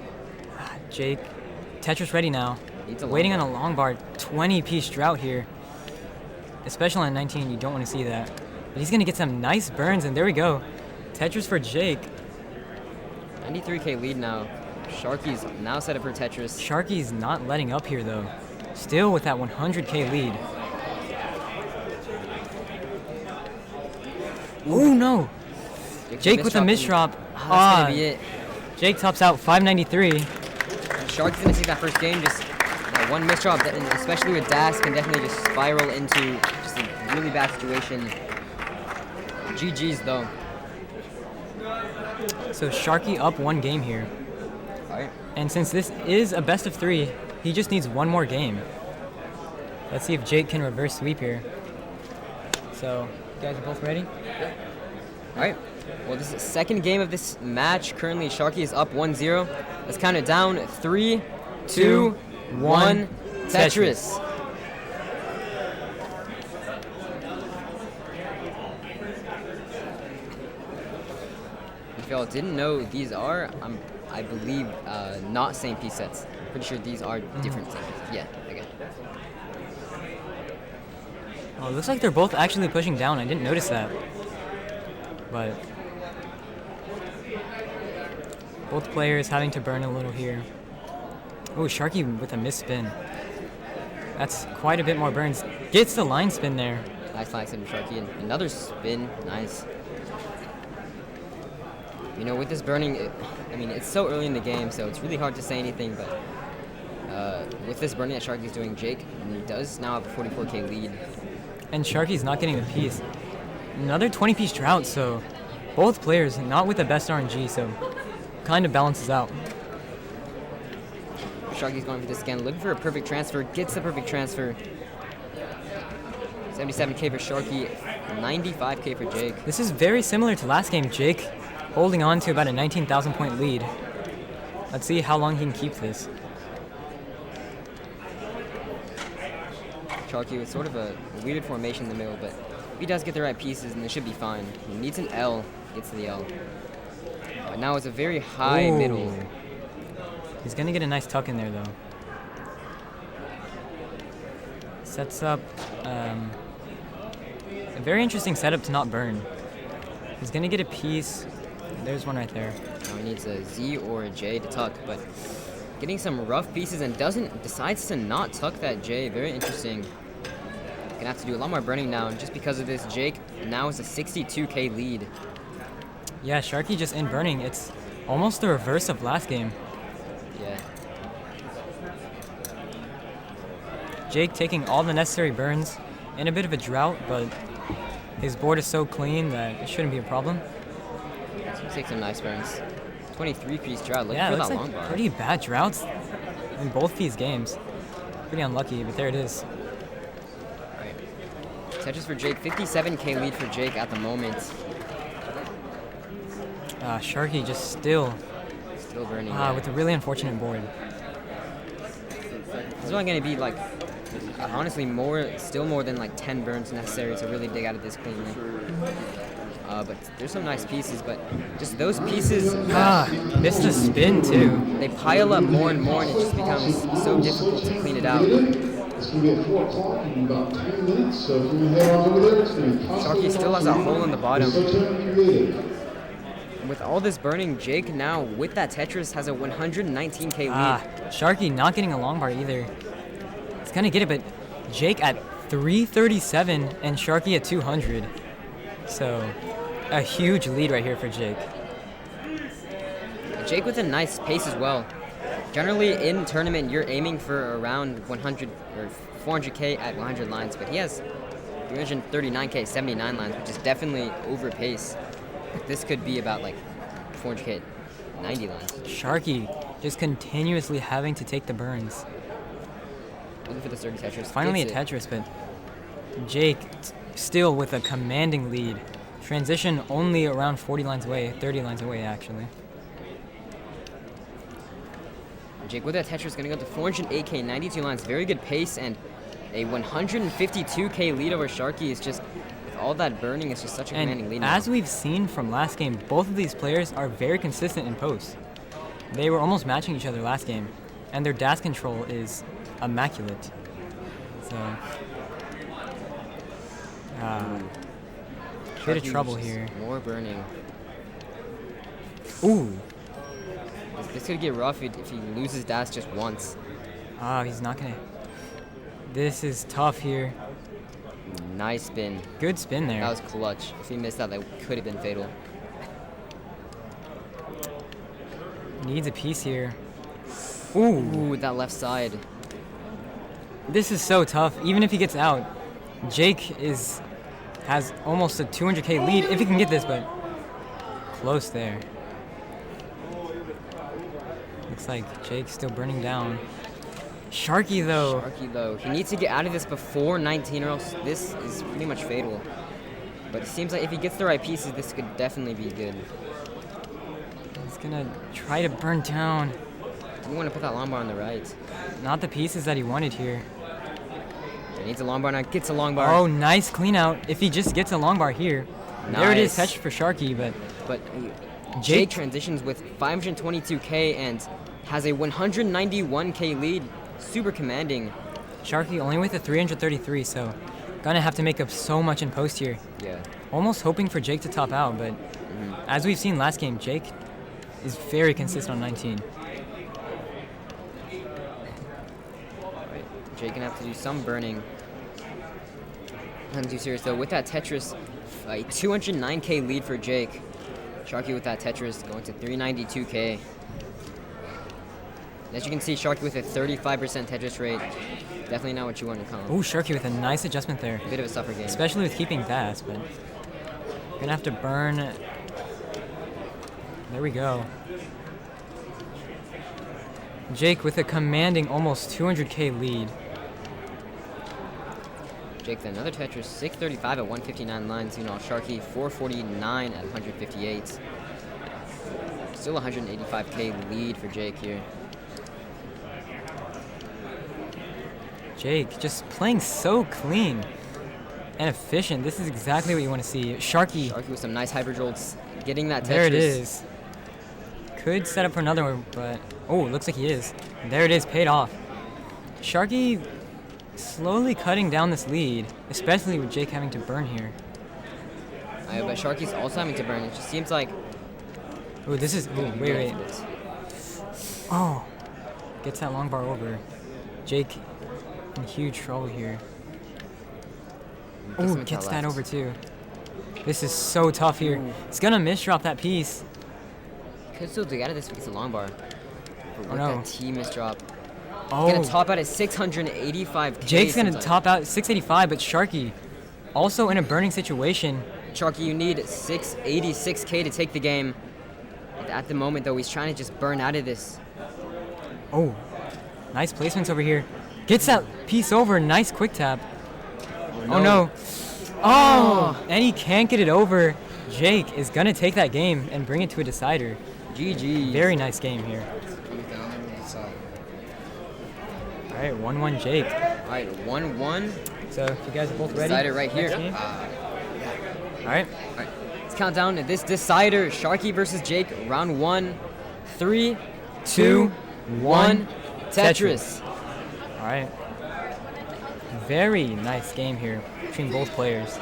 Jake, Tetris ready now. Needs a Waiting on long a long bar. 20-piece drought here. Especially on 19, you don't want to see that. But he's going to get some nice burns, and there we go. Tetris for Jake. 93K lead now. Sharky's now set up for Tetris. Sharky's not letting up here, though. Still with that 100K lead. Oh, no. Jake with a misdrop. That's going to be it. Jake tops out 593. Sharky's going to take that first game. Just that one misdrop, and especially with dash, can definitely just spiral into just a really bad situation. GG's, though. So Sharky up one game here. Alright. And since this is a best of 3, he just needs one more game. Let's see if Jake can reverse sweep here. So, you guys are both ready? Alright. Well, this is the second game of this match. Currently, Sharky is up 1-0. Let's count it down. 3, 2, 1. Tetris. If y'all didn't know, these are, I believe, not same piece sets. Pretty sure these are different same pieces. Yeah, okay. Oh, it looks like they're both actually pushing down. I didn't notice that. But both players having to burn a little here. Oh, Sharky with a misspin. That's quite a bit more burns. Gets the line spin there. Nice flag set from Sharky. And another spin. Nice. You know, with this burning, it's so early in the game, so it's really hard to say anything, but with this burning that Sharky's doing, Jake does now have a 44K lead. And Sharky's not getting the piece. Another 20-piece drought, so both players not with the best RNG, so kind of balances out. Sharky's going for this again, looking for a perfect transfer, gets the perfect transfer. 77K for Sharky, 95K for Jake. This is very similar to last game. Jake holding on to about a 19,000 point lead. Let's see how long he can keep this. Sharky with sort of a weirded formation in the middle, but if he does get the right pieces, then it should be fine. He needs an L, gets the L. But now it's a very high middle. He's gonna get a nice tuck in there though. Sets up a very interesting setup to not burn. He's gonna get a piece. There's one right there. Now he needs a Z or a J to tuck, but getting some rough pieces and decides to not tuck that J. Very interesting. Gonna have to do a lot more burning now, and just because of this, Jake now is a 62K lead. Yeah, Sharky just in burning. It's almost the reverse of last game. Yeah. Jake taking all the necessary burns in a bit of a drought, but his board is so clean that it shouldn't be a problem. Take some nice burns. 23-piece drought. Looking Yeah, for it looks that like long bar. pretty bad droughts in both these games. Pretty unlucky, but there it is. Alright. Tetris for Jake. 57K lead for Jake at the moment. Sharky just still burning. with a really unfortunate board. This is only going to be like, honestly, still more than like 10 burns necessary to really dig out of this cleanly. But there's some nice pieces, but just those pieces, Missed the spin too. they pile up more and more, and it just becomes so difficult to clean it out. It's going to be at 4 o'clock in about 10 minutes, so if you head on over there, it's going to be Sharky still has a hole in the bottom. creative. With all this burning, Jake now, with that Tetris, has a 119K lead. Sharky not getting a long bar either. He's gonna get it, but Jake at 337 and Sharky at 200. So a huge lead right here for Jake. Jake with a nice pace as well. Generally in tournament, you're aiming for around 100 or 400K at 100 lines, but he has 339K, 79 lines, which is definitely over pace. This could be about like 400K, 90 lines. Sharky just continuously having to take the burns. Looking for the 30 Tetris. Finally a Gets it. Tetris, but Jake still with a commanding lead. Transition only around 40 lines away, 30 lines away actually. Jake with that Tetris going to go to 408k, 92 lines. Very good pace, and a 152k lead over Sharky is just, with all that burning, it's just such a commanding lead now. As we've seen from last game, both of these players are very consistent in post. They were almost matching each other last game, and their dash control is immaculate. So, bit of trouble here. More burning. Ooh. This could get rough if he loses dash just once. He's not gonna. This is tough here. Nice spin. Good spin there. That was clutch. If he missed that, that could have been fatal. Needs a piece here. Ooh, that left side. This is so tough. Even if he gets out, Jake has almost a 200k lead if he can get this, but close there. Looks like Jake's still burning down. Sharky though. He needs to get out of this before 19 or else this is pretty much fatal. But it seems like if he gets the right pieces, this could definitely be good. He's gonna try to burn down. Didn't want to put that long bar on the right. Not the pieces that he wanted here. He needs a long bar now. Gets a long bar. Oh, nice clean out. If he just gets a long bar here. Nice. There it is, touch for Sharky, but Jake transitions with 522k and has a 191k lead. Super commanding. Sharky only with a 333, so gonna have to make up so much in post here. Yeah. Almost hoping for Jake to top out, but as we've seen last game, Jake is very consistent on 19. Right. Jake gonna have to do some burning. Nothing too serious though. With that Tetris, a 209k lead for Jake. Sharky with that Tetris going to 392k. As you can see, Sharky with a 35% Tetris rate. Definitely not what you want to call him. Ooh, Sharky with a nice adjustment there. A bit of a suffer game. Especially with keeping dash, but gonna have to burn. There we go. Jake with a commanding almost 200k lead. Jake with another Tetris, 635 at 159 lines. You know, Sharky 449 at 158. Still 185k lead for Jake here. Jake just playing so clean and efficient. This is exactly what you want to see. Sharky with some nice hyper jolts, getting that Tetris. There it is. Could set up for another one, but oh, looks like he is. There it is, paid off. Sharky slowly cutting down this lead, especially with Jake having to burn here. But Sharky's also having to burn. It just seems like. Oh, this is. Ooh, wait. Oh, gets that long bar over. Jake in huge trouble here. Oh, gets that over too. This is so tough here. Ooh. He's gonna misdrop that piece. Could still dig out of this if he gets a long bar. But no. That T misdrop. Oh. He's gonna top out at 685k. Jake's gonna top out 685, but Sharky also in a burning situation. Sharky, you need 686k to take the game. At the moment, though, he's trying to just burn out of this. Oh, nice placements over here. Gets that piece over. Nice quick tap. Oh no. Oh, and he can't get it over. Jake is gonna take that game and bring it to a decider. GG. Very nice game here. All right, 1-1 Jake. All right, 1-1. So if you guys are both ready. Decider right here. All right. Let's count down to this decider. Sharky versus Jake, round 1. 3, 2, 1. Tetris. All right. Very nice game here between both players.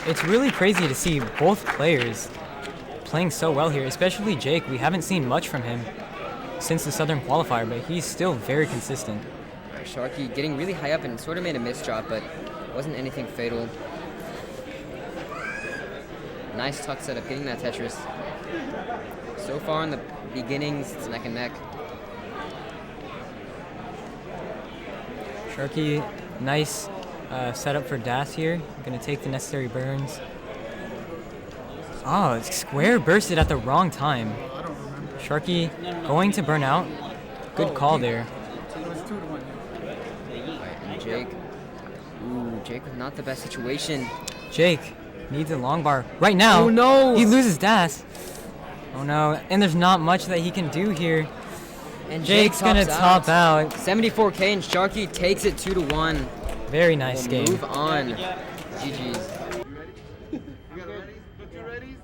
It's really crazy to see both players playing so well here, especially Jake. We haven't seen much from him since the Southern Qualifier, but he's still very consistent. Sharky getting really high up and sort of made a misdrop, but wasn't anything fatal. Nice tuck setup, getting that Tetris. So far in the beginnings, it's neck and neck. Sharky, nice setup for Das here. Gonna take the necessary burns. Oh, it's square bursted at the wrong time. Sharky going to burn out. Good call there. Jake with not the best situation. Jake needs a long bar right now. Oh no! He loses Das. Oh no, and there's not much that he can do here. And Jake's gonna top out. 74K and Sharky takes it 2-1. Very nice We'll game. move on. GG's. You ready? You got ready? Put two ready?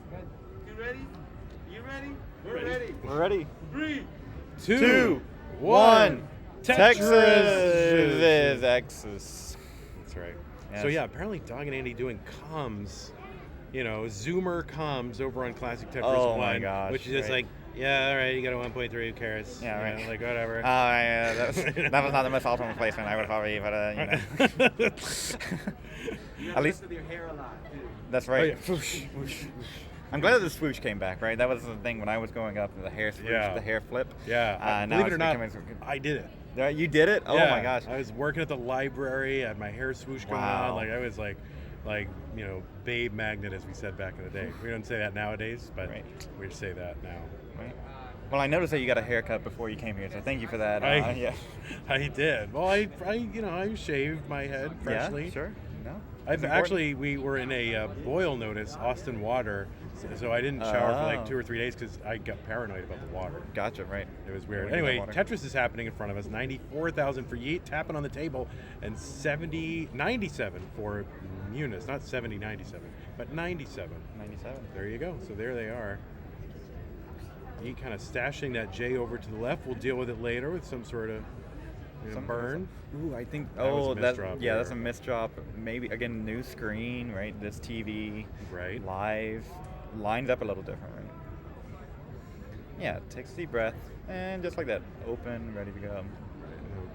Two ready? You ready? We're ready. We're ready. 3, 2, 1. Texas. Texas. That's right. Yes. So yeah, apparently Dog and Andy doing comms, Zoomer comms over on Classic Tetris 1. Oh my gosh, which is just right. like, yeah, all right, you got a 1.3, who cares? Yeah, You right. know, like whatever. Yeah, that was not the most optimal placement. I would probably, but at least with your hair a lot, too. that's Oh, right. yeah. Whoosh, whoosh, whoosh. I'm glad that the swoosh came back, right? That was the thing when I was growing up, the hair swoosh, Yeah. the hair flip. Yeah, Now believe it it's or not, becoming- I did it. You did it? Oh Yeah, my gosh. I was working at the library, I had my hair swoosh going Wow. on. Like I was like, babe magnet, as we said back in the day. We don't say that nowadays, but Right. we say that now. Right. Well, I noticed that you got a haircut before you came here, so thank you for that. Yeah. I did. Well, I shaved my head freshly. Yeah, sure. No. We were in a boil notice, Austin water, so I didn't shower for like 2 or 3 days because I got paranoid about the water. Gotcha, right. It was weird. Yeah, we did Anyway, that water. Tetris is happening in front of us. 94,000 for Yeet, tapping on the table, and 97 for Muunas. Not 97, but 97. 97. There you go. So there they are. Yeet kind of stashing that J over to the left. We'll deal with it later with some sort of burn. Ooh, I think. That was a misdrop yeah, that's a there. misdrop. Maybe again, new screen, right? This TV, Right. live, lines up a little different, right? Yeah, takes a deep breath, and just like that, open, ready to go.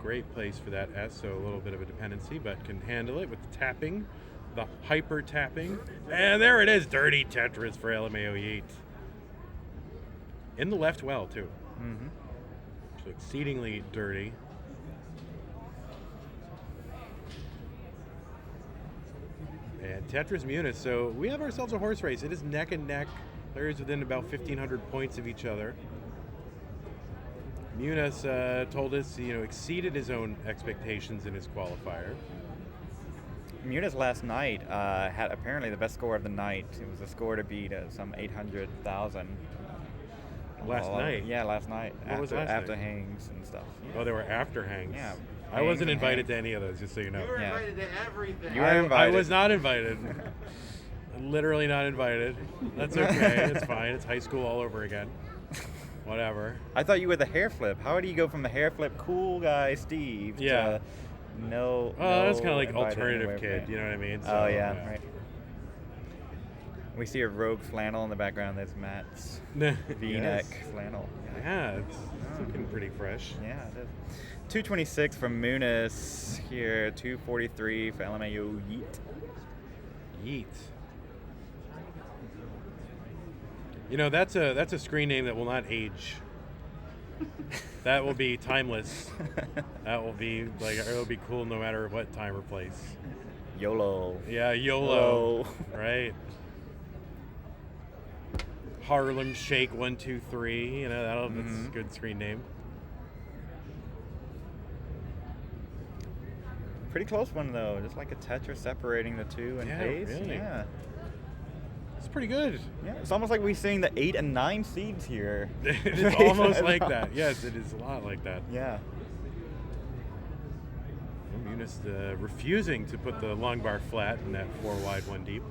Great place for that S, so a little bit of a dependency, but can handle it with the tapping, the hyper tapping. And there it is, dirty Tetris for LMAO Yeet. In the left well, too. Mm-hmm. So exceedingly dirty. And Tetris Muunas, so we have ourselves a horse race. It is neck and neck. Players within about 1,500 points of each other. Muunas told us, exceeded his own expectations in his qualifier. Muunas last night had apparently the best score of the night. It was a score to beat some 800,000. Last night? Yeah, last night. What was last after night? hangs and stuff. Oh, they were after hangs. Yeah. I wasn't Hangs and invited hangs. to any of those, just so you know. You were Yeah. invited to everything. You were invited. I was not invited. Literally not invited. That's okay. It's fine. It's high school all over again. Whatever. I thought you were the hair flip. How do you go from the hair flip cool guy Steve Yeah. to no? Oh, that's kind of no like invited alternative anywhere? kid. You know what I mean? Oh yeah, right. We see a rogue flannel in the background. That's Matt's V-neck flannel. Yeah, it's looking pretty fresh. Yeah, it is. 226 from Muunas here. 243 for LMAO Yeet. Yeet. That's a screen name that will not age. That will be timeless. That will be it'll be cool no matter what time or place. YOLO. Yeah, YOLO. Right. Harlem Shake 123. That's a good screen name. Pretty close one though, just like a Tetris separating the two in Yeah, pace. really. Yeah. It's pretty good. Yeah, it's almost like we're seeing the 8 and 9 seeds here. It is almost like that. Yes, it is a lot like that. Yeah. Muunas refusing to put the long bar flat in that 4 wide, 1 deep.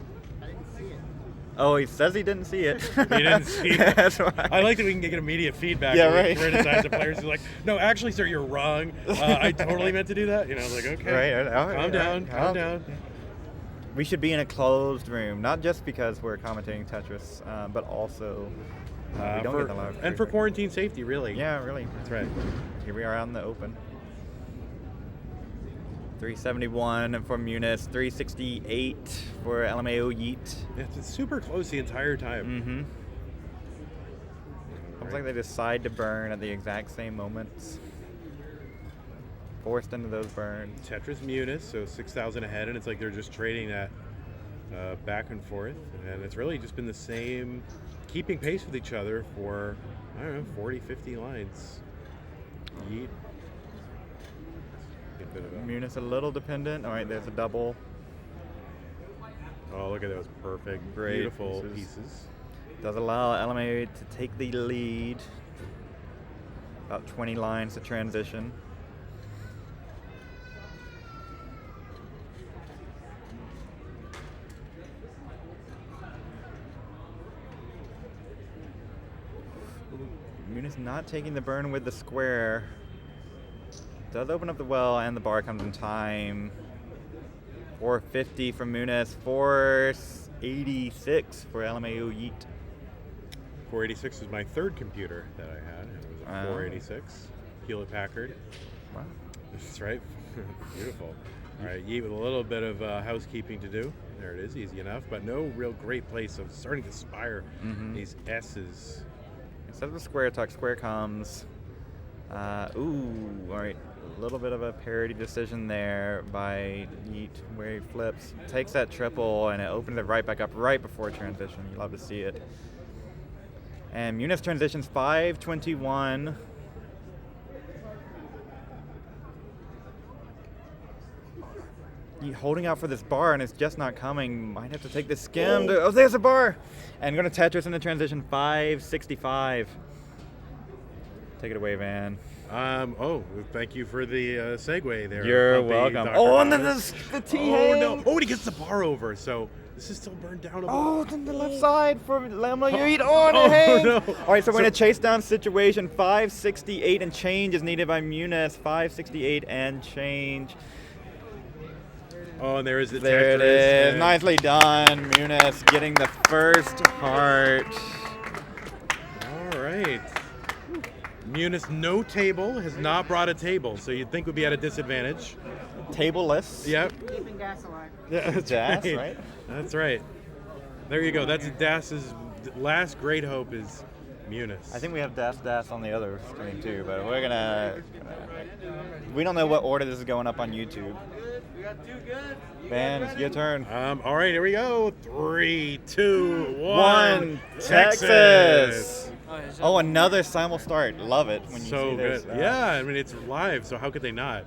Oh, he says he didn't see it. He didn't see it. That's right. I like that we can get immediate feedback. Yeah, when we right. criticize the players who's like, no, actually, sir, you're wrong. I totally meant to do that. Okay. Right. Calm down. Calm down. We should be in a closed room, not just because we're commentating Tetris, but also we don't get a lot of and for feedback. quarantine safety, really. Yeah, really. That's right. Here we are out in the open. 371 for Muunas, 368 for LMAO Yeet. It's super close the entire time. Mm-hmm. Almost like they decide to burn at the exact same moments. Forced into those burns. Tetris Muunas, so 6,000 ahead, and it's like they're just trading that back and forth. And it's really just been the same, keeping pace with each other for, 40, 50 lines. Yeet. Muunas a little dependent. All right, there's a double. Oh, look at those perfect, Great beautiful pieces. Does allow LMAO to take the lead. About 20 lines to transition. Muunas not taking the burn with the square. Does open up the well, and the bar comes in time. 450 from Muunas, 486 for LMAO Yeet. 486 was my third computer that I had. It was a 486 Hewlett Packard. Wow. That's right. Beautiful. All right, Yeet with a little bit of housekeeping to do. There it is, easy enough, but no real great place of starting to spire these S's. Instead of the square tuck, square comes. Ooh, all right. A little bit of a parity decision there by Yeet, where he flips, takes that triple, and it opens it right back up right before transition. You love to see it. And Muunas transitions 521. Yeet holding out for this bar, and it's just not coming. Might have to take the skim. Oh, there's a bar! And going to Tetris into transition 565. Take it away, Van. Thank you for the segue there. You're welcome. Oh, and then the T hang. No. Oh, and he gets the bar over, so this is still burned down a little. Oh, it's on the left side for LMAO Yeet. Oh, and it hangs. No. All right, so we're in a chase down situation. 568 and change is needed by Muunas. 568 and change. Oh, and there is the Tetris. There it is. Nicely done, Muunas getting the first heart. All right. Muunas, no table, has not brought a table, so you'd think would be at a disadvantage. Tableless. Yep. Keeping gas alive. Yeah, that's Das, right. That's right. There you go. That's Das's last great hope is Muunas. I think we have Das on the other screen too, but we're gonna. We don't know what order this is going up on YouTube. We got two good. Van, it's your turn. All right, here we go. 3, 2, 1. Texas. Oh, another simul start. Love it when you so see this. good. Yeah, I mean it's live, so how could they not?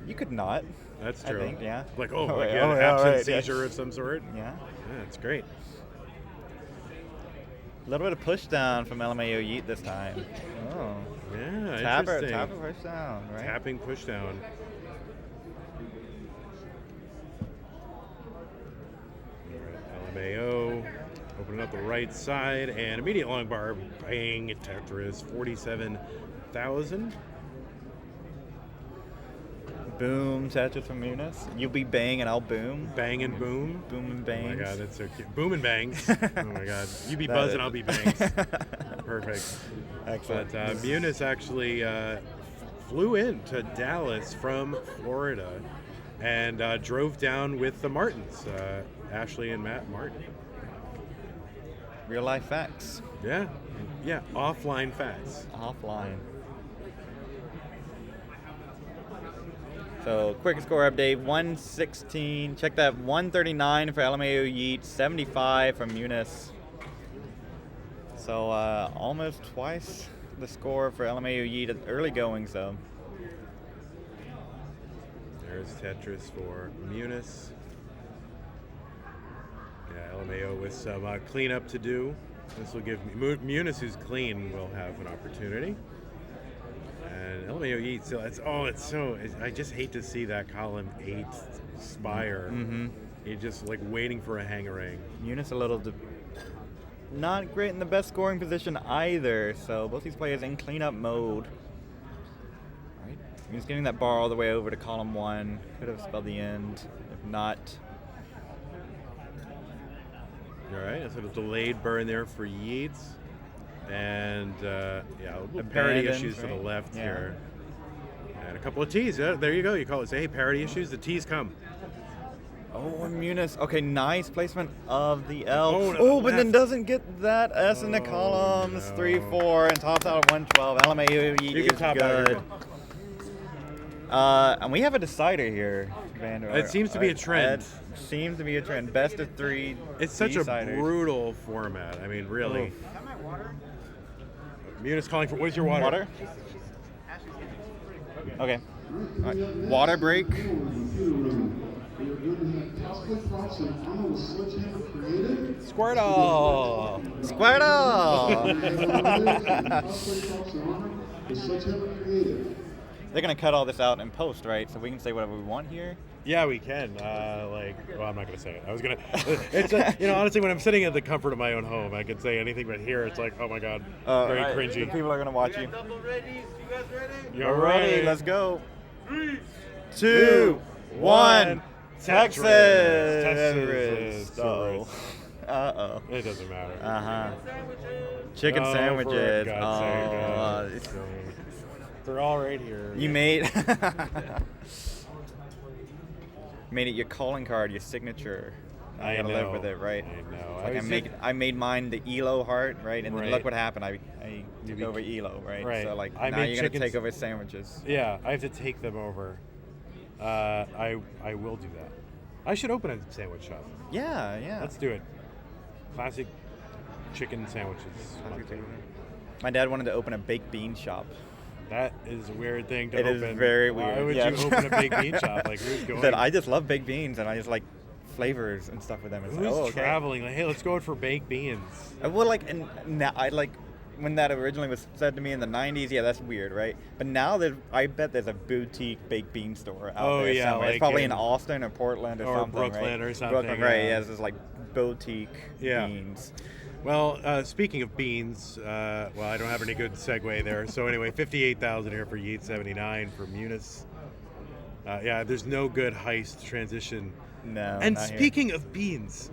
You could not. That's true. I think, yeah. Like Oh, like yeah, an yeah, absent right, seizure yeah. of some sort. Yeah. Yeah, that's great. A little bit of push down from LMAO Yeet this time. Oh. Yeah, Tapper, interesting. push down, right? Tapping push down. LMAO opening up the right side and immediate long bar, bang, Tetris, 47,000. Boom, Tetris from Muunas. You'll be bang and I'll boom. Bang and boom. Boom and Oh bangs. my god, that's so cute. Boom and bangs. Oh my god. You be buzz and I'll be bangs. Perfect. Excellent. But Muunas actually flew into Dallas from Florida and drove down with the Martins, Ashley and Matt Martin. Real life facts. Yeah. Yeah, offline facts. Offline. So, quick score update, 116. Check that, 139 for LMAO Yeet, 75 from Muunas. So, almost twice the score for LMAO Yeet at early going, so. There's Tetris for Muunas. Yeah, LMAO with some cleanup to do. This will give Muunas, who's clean, will have an opportunity. And LMAO Yeet still, I just hate to see that column 8 spire. Mm-hmm. You're just like waiting for a hangarang. Muunas a little not great in the best scoring position either, so both these players in cleanup mode. Right. He's getting that bar all the way over to column 1. Could have spelled the end, if not. All right, that's a delayed burn there for Yeats. And yeah, a little parity issues to the left here. And a couple of T's. There you go. You call it, say, hey, parity issues. The T's come. Oh, and Muunas. Okay, nice placement of the L. Oh, but then doesn't get that S in the columns. No. 3-4 and tops out at 112. LMAO You can top out good. And we have a decider here, Vander. It seems to be a trend. It seems to be a trend. Best of 3. It's such a deciders. brutal format. I mean, really. Oof. Muunas calling for, where's your water? Water? Okay. All right. Water break. Then we have cosplay props in honor with Sledgehammer Creative. Squirtle! Squirtle! Cosplay props in honor with Sledgehammer Creative. They're gonna cut all this out in post, right? So we can say whatever we want here. Yeah, we can. Well, I'm not gonna say it. I was gonna. It's honestly, when I'm sitting at the comfort of my own home, I can say anything, but here it's like, oh my god, very right. cringy. The people are gonna watch you. Double ready? You guys ready? You're ready. right. Let's go. 3, 2, 1. Texas. Texas. Uh-oh. Uh-oh. It doesn't matter. Uh-huh. Chicken Oh, sandwiches. For God's Oh, sake. They're all right here. you made made it your calling card, your signature. I gotta live with it, right? I know. Like I made mine the Elo heart, right? And then Right. look what happened. I took over Elo, right? Right. So like I now made you're gonna chicken take over sandwiches. Yeah, I have to take them over. I will do that. I should open a sandwich shop. Yeah, yeah. Let's do it. Classic chicken sandwiches. My dad wanted to open a baked bean shop. That is a weird thing to It open. is very weird. Why would yeah. you open a baked bean shop? Like, who's going? That I just love baked beans and I just like flavors and stuff with them. It's Who's like, oh, okay. traveling? Like, hey, let's go out for baked beans. Well, like, and now I like when that originally was said to me in the '90s. Yeah, that's weird, right? But now I bet there's a boutique baked bean store out there somewhere. like it's probably in Austin or Portland or something, Brooklyn right? or something. Brooklyn, right? Yeah, it's just like boutique beans. Well, speaking of beans, I don't have any good segue there. So anyway, 58,000 here for Yeet 79 for Muunas. Yeah, there's no good heist transition. No. And not here. speaking of beans,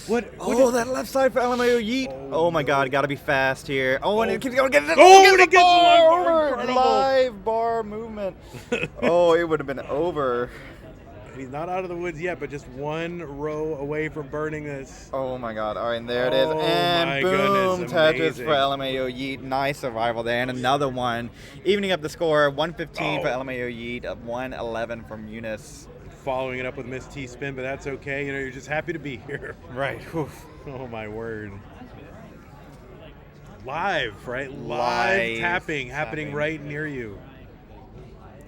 what? Oh, that left side for LMAO Yeet. Oh my God, gotta be fast here. Oh, and it keeps going. Oh, and it gets the bar. Incredible. Live bar movement. Oh, it would have been over. He's not out of the woods yet, but just one row away from burning this. Oh my God! All right, and there it is, Oh and my boom, goodness, Tetris amazing. for LMAO Yeet. Nice survival there, and another one, evening up the score. 115 for LMAO Yeet, 111 from Muunas. Following it up with Miss T spin, but that's okay. You're just happy to be here. Right. Oh my word. Live, right? Live tapping happening tapping. right near you.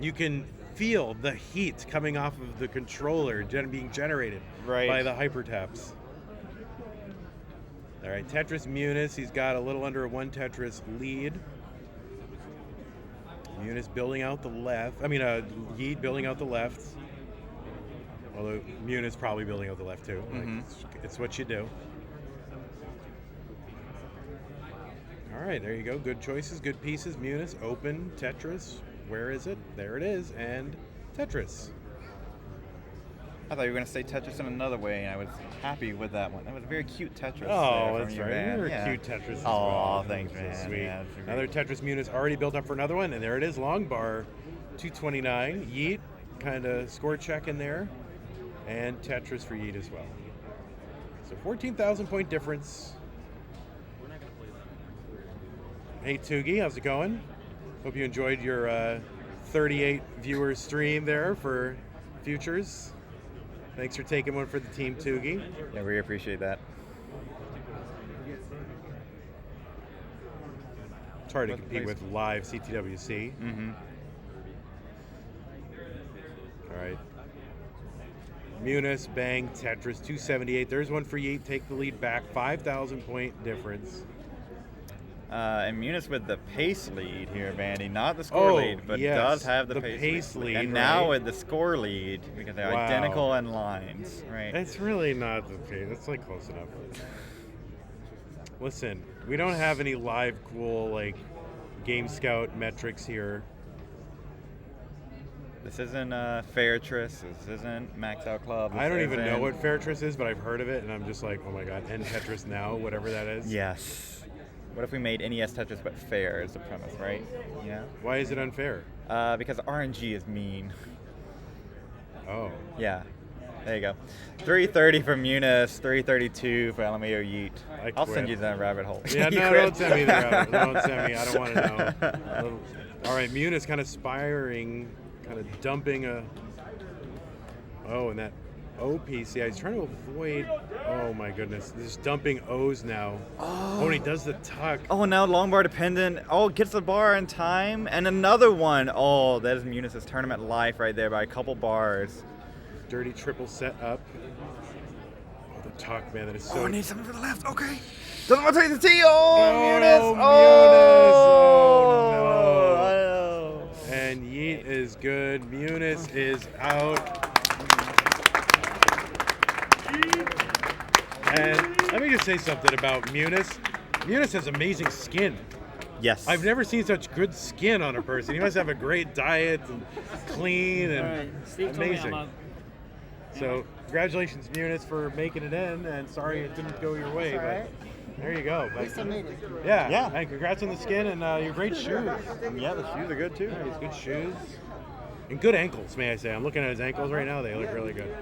You can feel the heat coming off of the controller being generated by the hyper taps. All right, Tetris Muunas. He's got a little under a 1 Tetris lead. Muunas building out the left. Yeet building out the left. Although Muunas probably building out the left too. Like, it's what you do. All right, there you go. Good choices, good pieces. Muunas, open, Tetris. Where is it? There it is, and Tetris. I thought you were going to say Tetris in another way, and I was happy with that one. That was a very cute Tetris. Oh, there that's from you, right. man. You're Yeah. a cute Tetris as Oh, well. thanks, So man. sweet. Yeah, that's Another Tetris Muunas already built up for another one, and there it is, long bar, 229. Yeet, kind of score check in there, and Tetris for Yeet as well. So 14,000 point difference. Hey Toogie, how's it going? Hope you enjoyed your 38 viewer stream there for futures. Thanks for taking one for the team, Toogie. Yeah, we appreciate that. It's hard to compete with live CTWC. Mm-hmm. All right. Muunas, bang, Tetris, 278. There's one for Yeet. Take the lead back. 5,000 point difference. And Muunas with the pace lead here, Bandy. Not the score lead, but yes, does have the pace pace lead. And right? now with the score lead, because they're Wow. identical in lines, right? It's really not the pace. It's like close enough. Listen, we don't have any live cool like Game Scout metrics here. This isn't Fairtris. This isn't Max Out Club. I don't even know what Fairtris is, but I've heard of it, and I'm just like, oh my god, and Tetris now, whatever that is. Yes. What if we made NES Tetris but fair is the premise, right? Yeah. Why is it unfair? Because RNG is mean. Oh. Yeah. There you go. 330 for Muunas, 332 for LMAO Yeet. I'll send you to that rabbit hole. Yeah, no, don't send me there. Don't send me. I don't want to know. All right, Muunas kind of spiring, kind of dumping a. Oh, and that O piece. Yeah, he's trying to avoid. Oh my goodness, he's just dumping O's now. Oh, and he does the tuck. Oh, now long bar dependent. Oh, gets the bar in time, and another one. Oh, that is Muunas' tournament life right there by a couple bars. dirty triple set up. Oh, the tuck, man, that is so... Oh, I need something for the left. Okay. Doesn't want to take the tee. Oh, No, Muunas. Oh, no. And Yeet is good. Muunas is out. And let me just say something about Muunas. Muunas has amazing skin. Yes. I've never seen such good skin on a person. He must have a great diet and clean and Steve told me I'm amazing. up. So congratulations, Muunas, for making it in. And sorry it didn't go your way, but there you go. But, yeah. And congrats on the skin and your great shoes. Yeah, the shoes are good too. Yeah, he's good shoes. And good ankles, may I say. I'm looking at his ankles right now. They look really good.